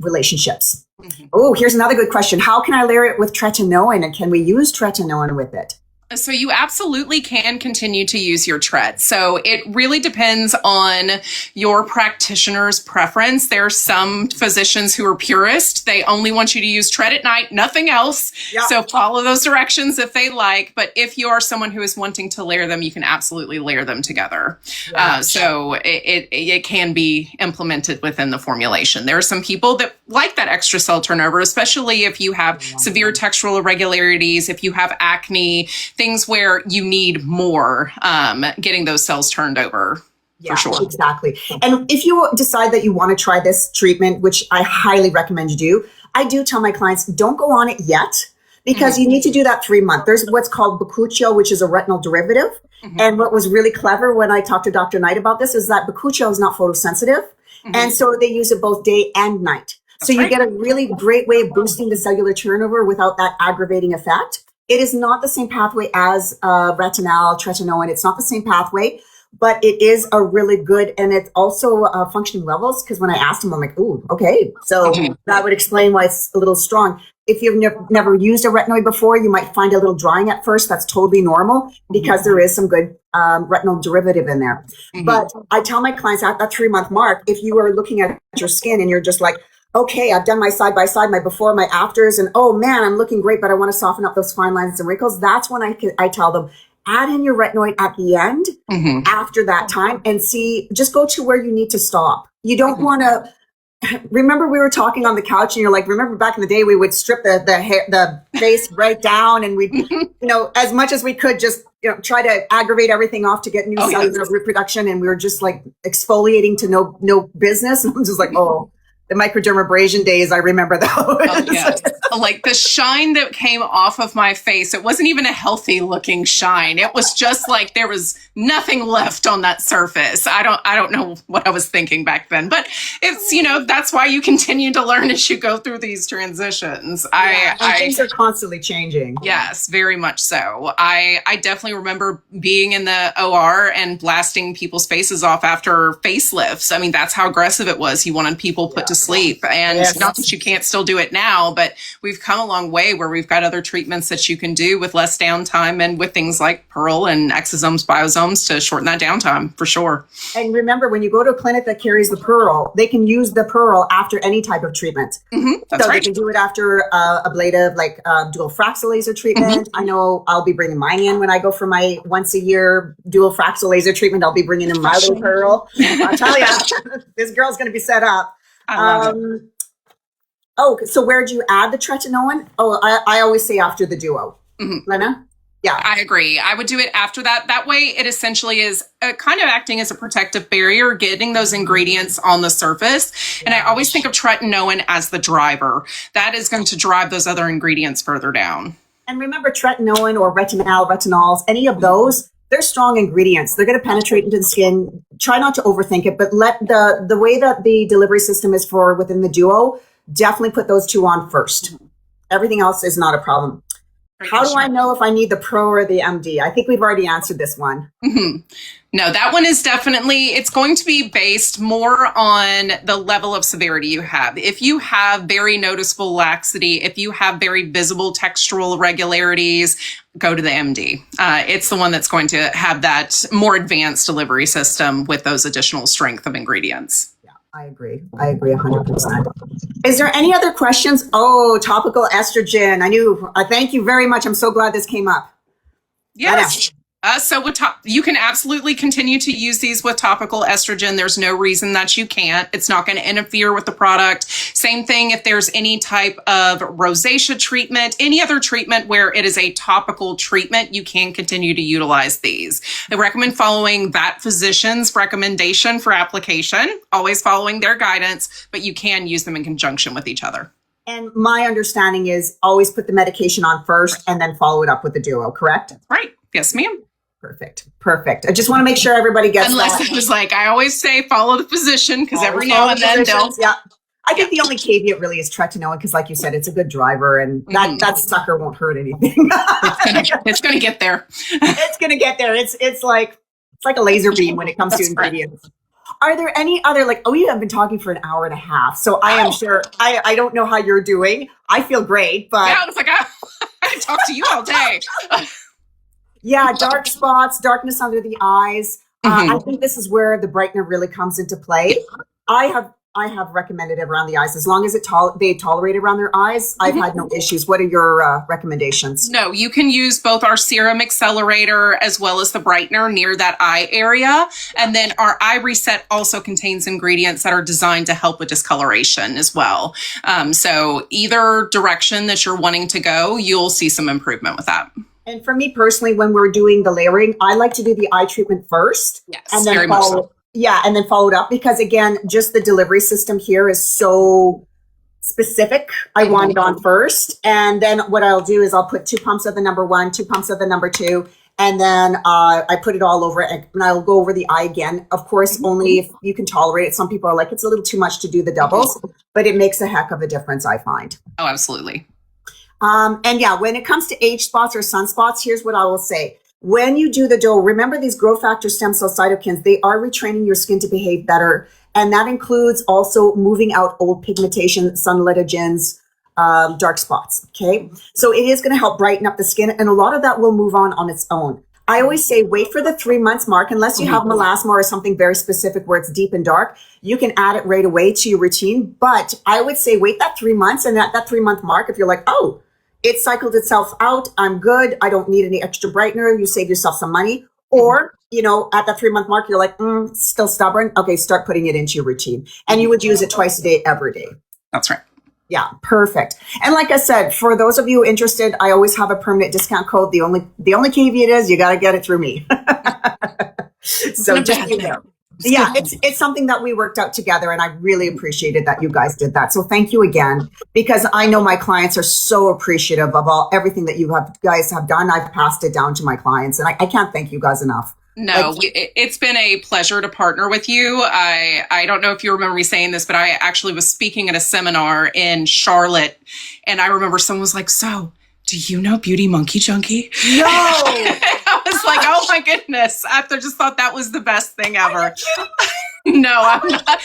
relationships. Oh, here's another good question. How can I layer it with tretinoin, and can we use tretinoin with it? So you absolutely can continue to use your tret. So it really depends on your practitioner's preference. There are some physicians who are purist. They only want you to use tret at night, nothing else. Yeah. So follow those directions if they like. But if you are someone who is wanting to layer them, you can absolutely layer them together. Yeah. So it can be implemented within the formulation. There are some people that like that extra cell turnover, especially if you have severe textural irregularities, if you have acne, things where you need more getting those cells turned over. Yeah, for sure. Exactly. And if you decide that you want to try this treatment, which I highly recommend you do, I do tell my clients, don't go on it yet, because you need to do that 3 months. There's what's called bakuchiol, which is a retinol derivative. And what was really clever when I talked to Dr. Knight about this is that bakuchiol is not photosensitive. And so they use it both day and night. So you get a really great way of boosting the cellular turnover without that aggravating effect. It is not the same pathway as retinol, tretinoin. It's not the same pathway, but it is a really good, and it's also functioning levels. Because when I asked him, I'm like, ooh, okay. So that would explain why it's a little strong. If you've never used a retinoid before, you might find it a little drying at first. That's totally normal, because there is some good retinol derivative in there. But I tell my clients at that 3 month mark, if you are looking at your skin and you're just like, okay, I've done my side by side, my before, my afters, and oh man, I'm looking great, but I want to soften up those fine lines and wrinkles. That's when I tell them, add in your retinoid at the end after that time and see, just go to where you need to stop. You don't want to, remember we were talking on the couch and you're like, remember back in the day, we would strip the hair, the face right down and we'd, as much as we could just, try to aggravate everything off to get new cellular reproduction. And we were just like exfoliating to no business. And I'm just like, oh, the microdermabrasion days, I remember those. Oh, yes. Like the shine that came off of my face, it wasn't even a healthy looking shine. It was just like there was nothing left on that surface. I don't know what I was thinking back then, but it's, that's why you continue to learn as you go through these transitions. Things are constantly changing. Yes, very much so. I definitely remember being in the OR and blasting people's faces off after facelifts. I mean, that's how aggressive it was. He wanted people put to sleep. And not that you can't still do it now, but we've come a long way where we've got other treatments that you can do with less downtime and with things like Pearl and exosomes, biosomes to shorten that downtime for sure. And remember, when you go to a clinic that carries the Pearl, they can use the Pearl after any type of treatment. That's right. They can do it after ablative, like dual fraxel laser treatment. I know I'll be bringing mine in when I go for my once a year dual fraxel laser treatment. I'll be bringing in my little Pearl. I'll tell you, this girl's going to be set up. So where'd you add the tretinoin? Oh, I always say after the duo. Blenna? Yeah. I agree. I would do it after that. That way it essentially is kind of acting as a protective barrier, getting those ingredients on the surface. And I always think of tretinoin as the driver. That is going to drive those other ingredients further down. And remember, tretinoin or retinols, any of those, they're strong ingredients. They're going to penetrate into the skin. Try not to overthink it, but let the way that the delivery system is for within the duo, definitely put those two on first. Everything else is not a problem. How do I know if I need the Pro or the MD? I think we've already answered this one. No, that one is definitely, it's going to be based more on the level of severity you have. If you have very noticeable laxity, if you have very visible textural irregularities, go to the MD. It's the one that's going to have that more advanced delivery system with those additional strength of ingredients. I agree 100%. Is there any other questions? Oh, topical estrogen. Thank you very much. I'm so glad this came up. Yes. So you can absolutely continue to use these with topical estrogen. There's no reason that you can't. It's not going to interfere with the product. Same thing if there's any type of rosacea treatment, any other treatment where it is a topical treatment, you can continue to utilize these. I recommend following that physician's recommendation for application, always following their guidance, but you can use them in conjunction with each other. And my understanding is always put the medication on first and then follow it up with the duo, correct? Right. Yes, ma'am. Perfect. I just want to make sure everybody gets Unless that. it was like, I always say, follow the physician, because every now and then they'll. Yeah. I think the only caveat really is tretinoin, because like you said, it's a good driver and that sucker won't hurt anything. It's going to get there. It's going to get there. It's like a laser beam when it comes to ingredients. Right. Are there any other, we have been talking for an hour and a half, so I am sure, I don't know how you're doing. I feel great, but. Yeah, I was like, I can talk to you all day. Yeah, dark spots, darkness under the eyes. I think this is where the brightener really comes into play. I have recommended it around the eyes. As long as they tolerate it around their eyes, I've had no issues. What are your recommendations? No, you can use both our serum accelerator as well as the brightener near that eye area. And then our eye reset also contains ingredients that are designed to help with discoloration as well. So either direction that you're wanting to go, you'll see some improvement with that. And for me personally, when we're doing the layering, I like to do the eye treatment first. Yes, and then very much so. Yeah, and then follow it up because, again, just the delivery system here is so specific. I want it on first. And then what I'll do is I'll put 2 pumps of the number 1, 2 pumps of the number 2, and then I put it all over it, and I'll go over the eye again. Of course, only if you can tolerate it. Some people are like, it's a little too much to do the doubles, but it makes a heck of a difference, I find. Oh, absolutely. And yeah, when it comes to age spots or sunspots, here's what I will say. When you do the dough, remember these growth factor stem cell cytokines, they are retraining your skin to behave better. And that includes also moving out old pigmentation, sunletogens, dark spots. Okay. So it is going to help brighten up the skin. And a lot of that will move on its own. I always say wait for the 3 months mark, unless you have melasma or something very specific where it's deep and dark. You can add it right away to your routine. But I would say wait that 3 months, and at that 3 month mark, if you're like, oh, it cycled itself out, I'm good, I don't need any extra brightener, you save yourself some money. Or, you know, at that 3 month mark, you're like, still stubborn. Okay, start putting it into your routine. And you would use it twice a day, every day. That's right. Yeah, perfect. And like I said, for those of you interested, I always have a permanent discount code. The only caveat is you got to get it through me. So just be there. Yeah, it's something that we worked out together, and I really appreciated that you guys did that. So thank you again, because I know my clients are so appreciative of everything that you guys have done. I've passed it down to my clients, and I can't thank you guys enough. No, it's been a pleasure to partner with you. I don't know if you remember me saying this, but I actually was speaking at a seminar in Charlotte, and I remember someone was like, so do you know Beauty Monkey Junkie? No. I was like, oh my goodness. I just thought that was the best thing ever. No, I'm not.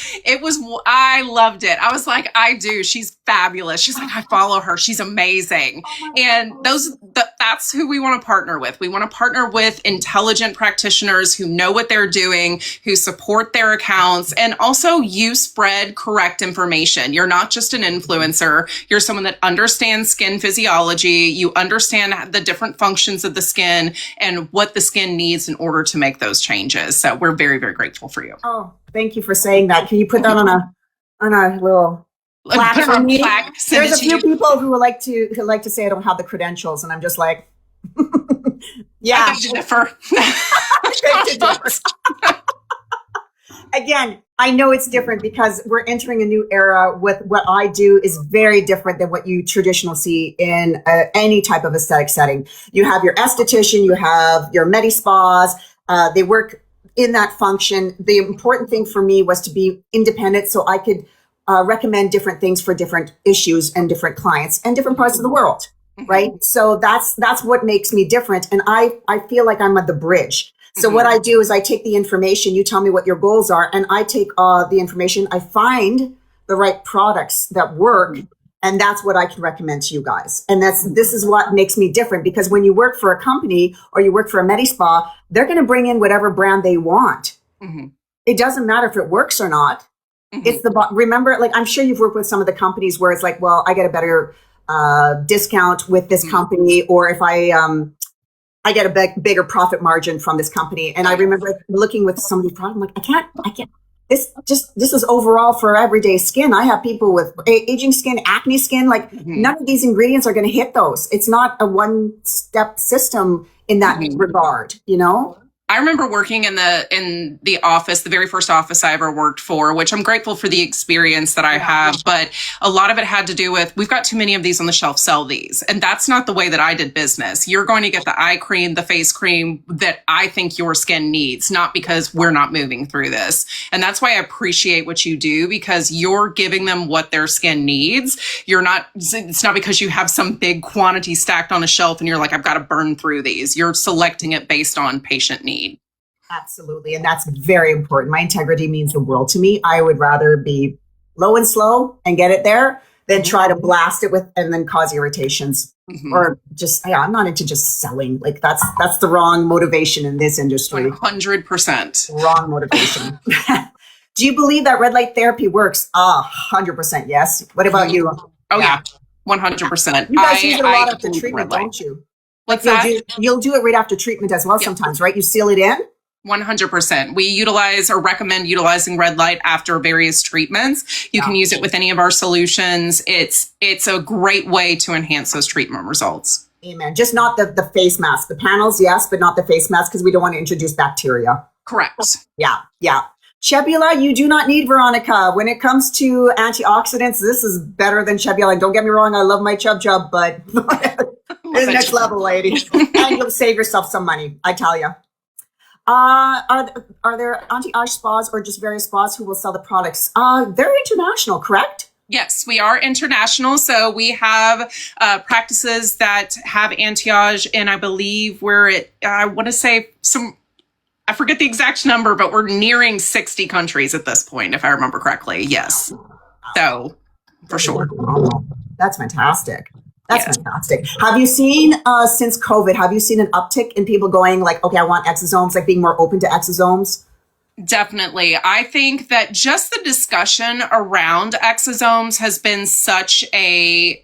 I loved it. I was like, I do. She's fabulous. She's like, I follow her. She's amazing. And that's who we want to partner with. We want to partner with intelligent practitioners who know what they're doing, who support their accounts, and also you spread correct information. You're not just an influencer. You're someone that understands skin physiology. You understand the different functions of the skin and what the skin needs in order to make those changes. So we're very, very grateful for you. Oh, thank you for saying that. Can you put that on a little plaque for me? There's a few people who like to say I don't have the credentials, and I'm just like, yeah. I beg to differ. Again, I know it's different because we're entering a new era. With what I do is very different than what you traditionally see in any type of aesthetic setting. You have your esthetician, you have your medi spas. They work in that function. The important thing for me was to be independent, so I could recommend different things for different issues and different clients and different parts of the world, right? So that's what makes me different. And I feel like I'm at the bridge. So what I do is I take the information, you tell me what your goals are, and I take the information, I find the right products that work, and that's what I can recommend to you guys. And this is what makes me different, because when you work for a company or you work for a medi spa, they're going to bring in whatever brand they want. It doesn't matter if it works or not. It's remember, like, I'm sure you've worked with some of the companies where it's like, well, I get a better discount with this company, or if I get a bigger profit margin from this company. And I remember looking with some of these products, I'm like, I can't. This is overall for everyday skin. I have people with aging skin, acne skin. Like none of these ingredients are going to hit those. It's not a one-step system in that regard, you know? I remember working in the office, the very first office I ever worked for, which I'm grateful for the experience that I have. But a lot of it had to do with, we've got too many of these on the shelf, sell these. And that's not the way that I did business. You're going to get the eye cream, the face cream that I think your skin needs, not because we're not moving through this. And that's why I appreciate what you do, because you're giving them what their skin needs. It's not because you have some big quantity stacked on a shelf and you're like, I've got to burn through these. You're selecting it based on patient need. Absolutely. And that's very important. My integrity means the world to me. I would rather be low and slow and get it there than try to blast it and then cause irritations or just, I'm not into just selling. Like that's the wrong motivation in this industry. 100%. Wrong motivation. Do you believe that red light therapy works? 100% yes. What about you? Oh yeah. 100%. You guys use it a lot after treatment, don't you? What's that? You'll do it right after treatment as well sometimes, right? You seal it in? 100%. We utilize or recommend utilizing red light after various treatments. You can use it with any of our solutions. It's a great way to enhance those treatment results. Amen. Just not the face mask. The panels, yes, but not the face mask because we don't want to introduce bacteria. Correct. Yeah. Chebula, you do not need Veronica. When it comes to antioxidants, this is better than Chebula. And don't get me wrong, I love my chub, but it's the next level, lady. And you'll save yourself some money, I tell you. Are there AnteAGE spas or just various spas who will sell the products? They're international, correct? Yes, we are international. So we have practices that have AnteAGE, and I believe I want to say I forget the exact number, but we're nearing 60 countries at this point, if I remember correctly. Yes. So for sure. That's fantastic. That's fantastic. Have you seen, since COVID, have you seen an uptick in people going like, okay, I want exosomes, like being more open to exosomes? Definitely. I think that just the discussion around exosomes has been such a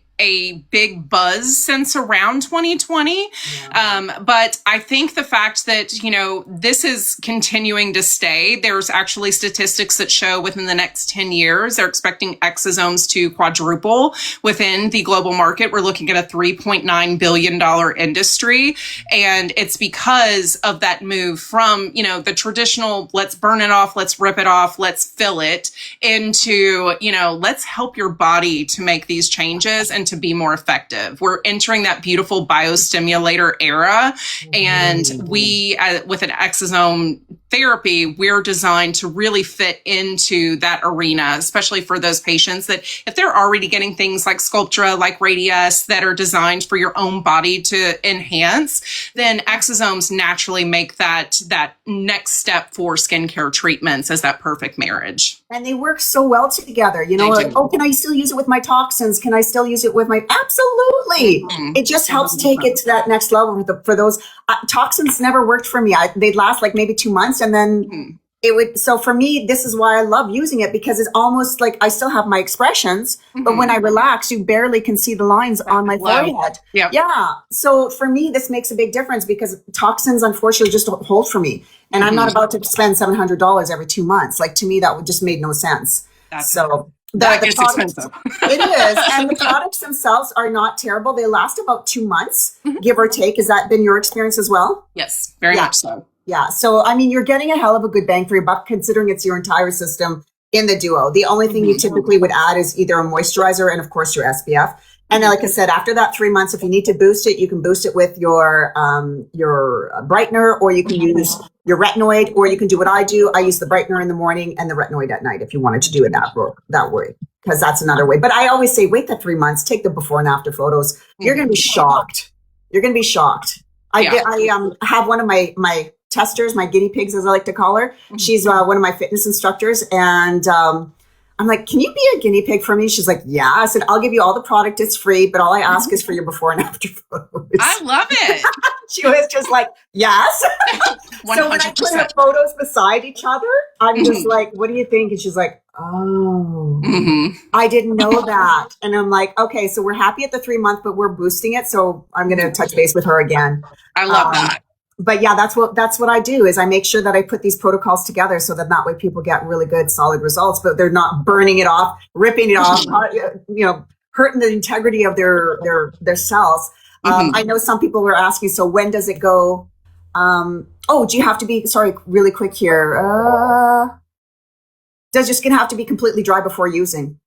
big buzz since around 2020. But I think the fact that, you know, this is continuing to stay, there's actually statistics that show within the next 10 years, they're expecting exosomes to quadruple within the global market. We're looking at a $3.9 billion industry. And it's because of that move from, you know, the traditional, let's burn it off, let's rip it off, let's fill it, into, you know, let's help your body to make these changes and to be more effective. We're entering that beautiful biostimulator era. And we, with an exosome therapy, we're designed to really fit into that arena, especially for those patients that if they're already getting things like Sculptra, like Radius, that are designed for your own body to enhance, then exosomes naturally make that next step for skincare treatments as that perfect marriage. And they work so well together, you know, like, oh, can I still use it with my toxins? Can I still use it with my, absolutely. It just helps take it to that next level for those toxins never worked for me. They'd last like maybe 2 months and then it would. So for me, this is why I love using it, because it's almost like I still have my expressions, but when I relax, you barely can see the lines on my forehead. Yeah. So for me, this makes a big difference because toxins, unfortunately, just don't hold for me. And I'm not about to spend $700 every 2 months. Like, to me, that would just made no sense. So that is products, expensive. It is. And the products themselves are not terrible. They last about 2 months, give or take. Has that been your experience as well? Yes, very much so. Yeah. So, I mean, you're getting a hell of a good bang for your buck, considering it's your entire system in the duo. The only thing you typically would add is either a moisturizer and, of course, your SPF. And like I said, after that 3 months, if you need to boost it, you can boost it with your brightener, or you can use your retinoid, or you can do what I do. I use the brightener in the morning and the retinoid at night if you wanted to do it that way, because that's another way. But I always say, wait the 3 months, take the before and after photos. You're going to be shocked. You're going to be shocked. I have one of my testers, my guinea pigs, as I like to call her. She's one of my fitness instructors. And I'm like, can you be a guinea pig for me? She's like, yeah. I said, I'll give you all the product. It's free, but all I ask is for your before and after photos. I love it. She was just like, yes. 100%. So when I put her photos beside each other, I'm just like, what do you think? And she's like, oh, I didn't know that. And I'm like, okay, so we're happy at the 3 month, but we're boosting it. So I'm going to touch base with her again. I love that. But yeah, that's what I do, is I make sure that I put these protocols together so that way people get really good, solid results, but they're not burning it off, ripping it off, you know, hurting the integrity of their cells. I know some people were asking, so when does it go? Do you have to be, sorry, really quick here. Does your skin have to be completely dry before using?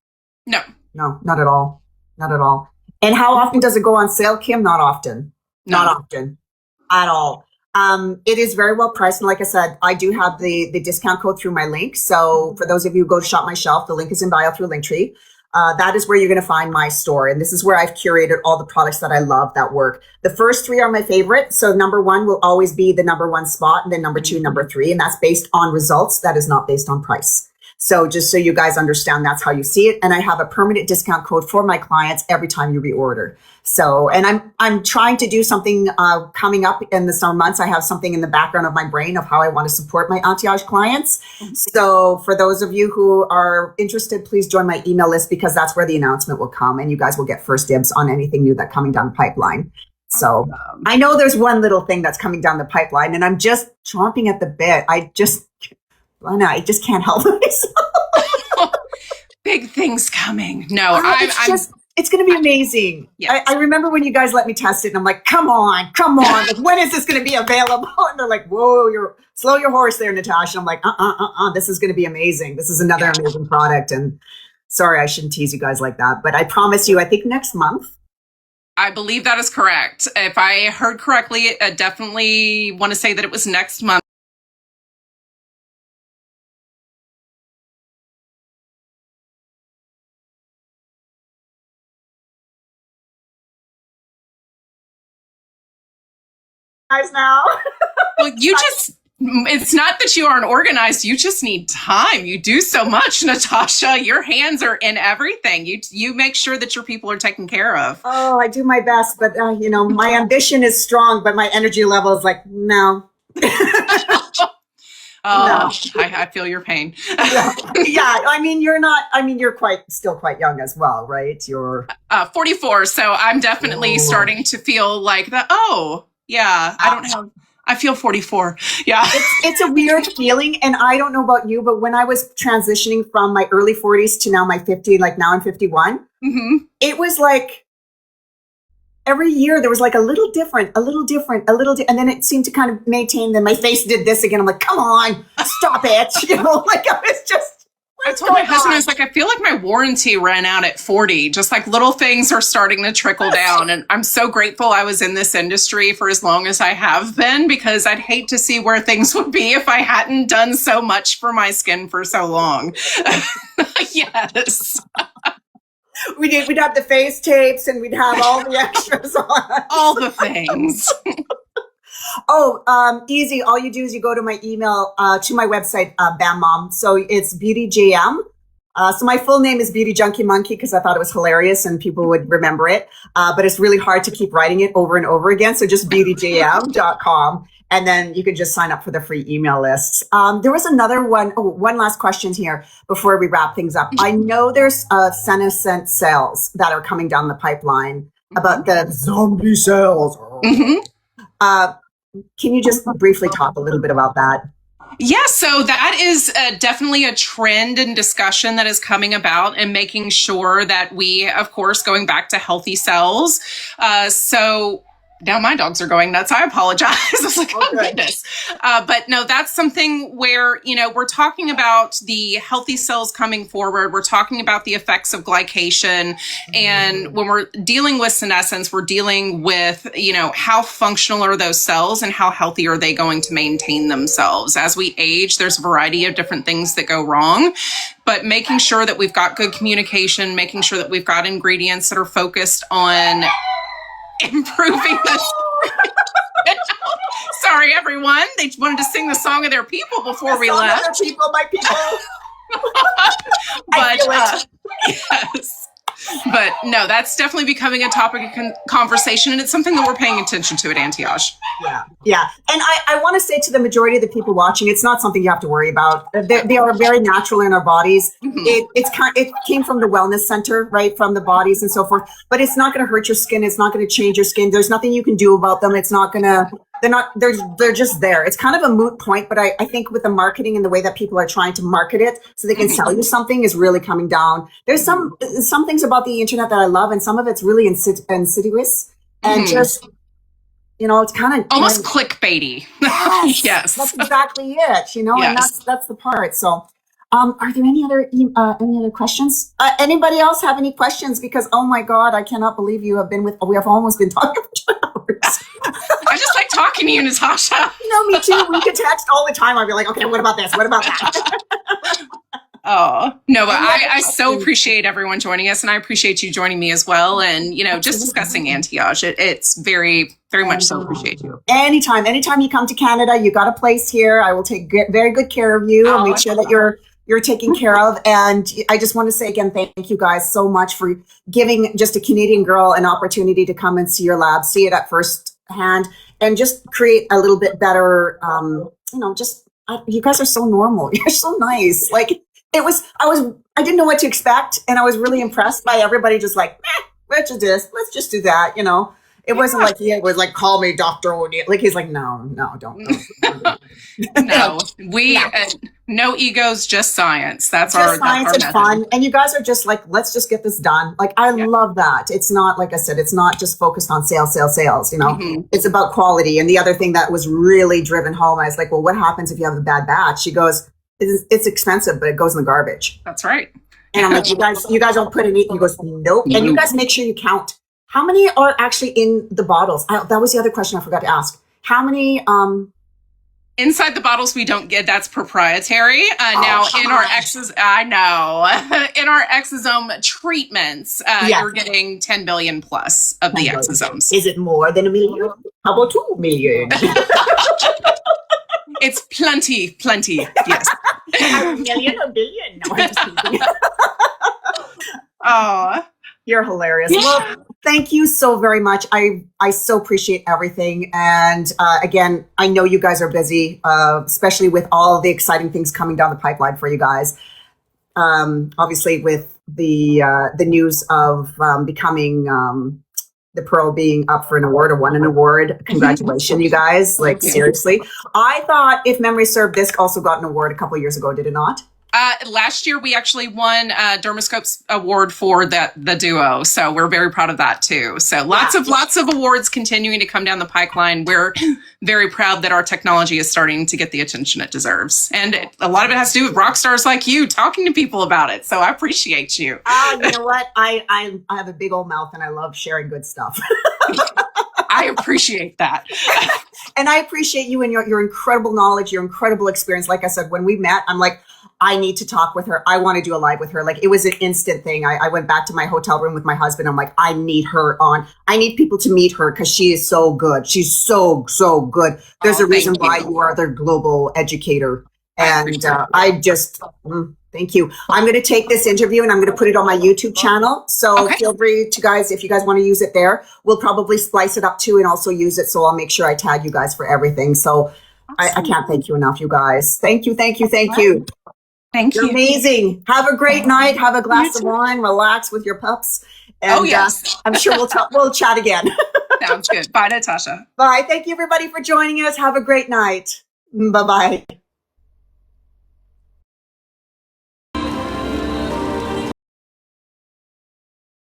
No, not at all. Not at all. And how often does it go on sale, Kim? Not often. Not often at all. It is very well priced. And like I said, I do have the discount code through my link. So for those of you who go to Shop My Shelf, the link is in bio through Linktree. That is where you're going to find my store. And this is where I've curated all the products that I love that work. The first 3 are my favorite. So number 1 will always be the number 1 spot, and then number 2, number 3. And that's based on results. That is not based on price. So just so you guys understand, that's how you see it. And I have a permanent discount code for my clients every time you reorder. So, and I'm trying to do something coming up in the summer months. I have something in the background of my brain of how I want to support my AnteAGE clients. So for those of you who are interested, please join my email list, because that's where the announcement will come and you guys will get first dibs on anything new that's coming down the pipeline. So I know there's one little thing that's coming down the pipeline and I'm just chomping at the bit. Blenna, I just can't help myself. Big things coming. No, it's going to be amazing. Yes. I remember when you guys let me test it and I'm like, come on. Like, when is this going to be available? And they're like, whoa, slow your horse there, Natasha. I'm like, this is going to be amazing. This is another amazing product. And sorry, I shouldn't tease you guys like that, but I promise you, I think next month. I believe that is correct. If I heard correctly, I definitely want to say that it was next month. Guys now. Well, you It's not that you aren't organized. You just need time. You do so much, Natasha. Your hands are in everything. You make sure that your people are taken care of. Oh, I do my best, but my ambition is strong, but my energy level is like, no. Oh, no. I feel your pain. Yeah. I mean, you're still quite young as well, right? You're 44. So I'm definitely starting to feel like that. Oh, yeah. I feel 44. Yeah. It's a weird feeling. And I don't know about you, but when I was transitioning from my early 40s to now my 50, like now I'm 51, it was like every year there was like a little different, and then it seemed to kind of maintain. Then my face did this again. I'm like, come on, stop it. Like I was just. I told my husband, I was like, I feel like my warranty ran out at 40. Just like little things are starting to trickle down. And I'm so grateful I was in this industry for as long as I have been, because I'd hate to see where things would be if I hadn't done so much for my skin for so long. Yes. We'd have the face tapes and we'd have all the extras on. All the things. Easy. All you do is you go to my email, to my website, Bam Mom. So it's Beauty JM. So my full name is Beauty Junkie Monkey because I thought it was hilarious and people would remember it. But it's really hard to keep writing it over and over again. So just beautyjm.com. And then you can just sign up for the free email lists. There was another one. Oh, one last question here before we wrap things up. I know there's senescent cells that are coming down the pipeline about the zombie cells. Can you just briefly talk a little bit about that? Yeah, so that is definitely a trend and discussion that is coming about, and making sure that we, of course, going back to healthy cells. So now my dogs are going nuts. I apologize. I was like, oh goodness. But no, that's something where, we're talking about the healthy cells coming forward. We're talking about the effects of glycation. And when we're dealing with senescence, we're dealing with, how functional are those cells and how healthy are they going to maintain themselves? As we age, there's a variety of different things that go wrong. But making sure that we've got good communication, making sure that we've got ingredients that are focused on improving this. Sorry, everyone. They wanted to sing the song of their people before we left. Other people, my people. But yes. But no, that's definitely becoming a topic of conversation, and it's something that we're paying attention to at AnteAGE. Yeah. And I want to say to the majority of the people watching, it's not something you have to worry about. They are very natural in our bodies. It came from the wellness center, right, from the bodies and so forth. But it's not going to hurt your skin. It's not going to change your skin. There's nothing you can do about them. It's not going to. They're just there. It's kind of a moot point, but I think with the marketing and the way that people are trying to market it so they can sell you something is really coming down. There's some things about the internet that I love, and some of it's really insidious and just, it's kind of almost clickbaity. Yes. That's exactly it, and that's the part. So, are there any other questions? Anybody else have any questions? Because, oh my God, I cannot believe we have almost been talking for 2 hours. I just like talking to you, Natasha. Me too. We could text all the time. I'd be like, okay, what about this? What about that? Oh, no, but I so appreciate everyone joining us, and I appreciate you joining me as well. And, just discussing AnteAGE, it's very, very much so appreciate you. Anytime you come to Canada, you got a place here. I will take very good care of you and make sure that you're taken care of. And I just want to say again, thank you guys so much for giving just a Canadian girl an opportunity to come and see your lab, see it at first hand, and just create a little bit better, you guys are so normal. You're so nice. Like I didn't know what to expect. And I was really impressed by everybody just like, let's do this. Let's just do that. It wasn't like he was like, call me Dr. O'Neill. Like, he's like, no, don't. No, no egos, just science. That's just our science and fun. And you guys are just like, let's just get this done. Like, I love that. It's not, like I said, it's not just focused on sales. It's about quality. And the other thing that was really driven home, I was like, well, what happens if you have a bad batch? She goes, it's expensive, but it goes in the garbage. That's right. And I'm like, you guys don't put any. He goes, nope. And you guys make sure you count. How many are actually in the bottles? That was the other question I forgot to ask. How many? Inside the bottles, we don't get. That's proprietary. Now, in our in our exosome treatments, you're getting 10 billion plus of the exosomes. Is it more than 1 million? How about 2 million? It's plenty. Yes. A million, a billion. No, I'm just kidding. Oh, you're hilarious. Well, thank you so very much. I so appreciate everything. And again, I know you guys are busy, especially with all the exciting things coming down the pipeline for you guys. Obviously, with the news of becoming the Pearl being up for an award or won an award. Congratulations, you guys. Like, seriously. I thought, if memory served, this also got an award a couple of years ago. Did it not? Last year, we actually won Dermascope's award for the duo. So we're very proud of that, too. So lots of awards continuing to come down the pipeline. We're very proud that our technology is starting to get the attention it deserves. And a lot of it has to do with rock stars like you talking to people about it. So I appreciate you. You know what? I have a big old mouth and I love sharing good stuff. I appreciate that. And I appreciate you and your incredible knowledge, your incredible experience. Like I said, when we met, I'm like, I need to talk with her. I want to do a live with her. Like, it was an instant thing. I went back to my hotel room with my husband. I'm like, I need her on. I need people to meet her because she is so good. She's so good. There's a reason why you are their global educator. And thank you. I'm going to take this interview and I'm going to put it on my YouTube channel. So feel free to guys, if you guys want to use it there, we'll probably splice it up too and also use it. So I'll make sure I tag you guys for everything. So I can't thank you enough, you guys. Thank you. Thank you. You're amazing. Have a great night. Have a glass of wine. Relax with your pups. And, I'm sure we'll chat again. Sounds good. Bye, Natasha. Bye. Thank you, everybody, for joining us. Have a great night. Bye-bye.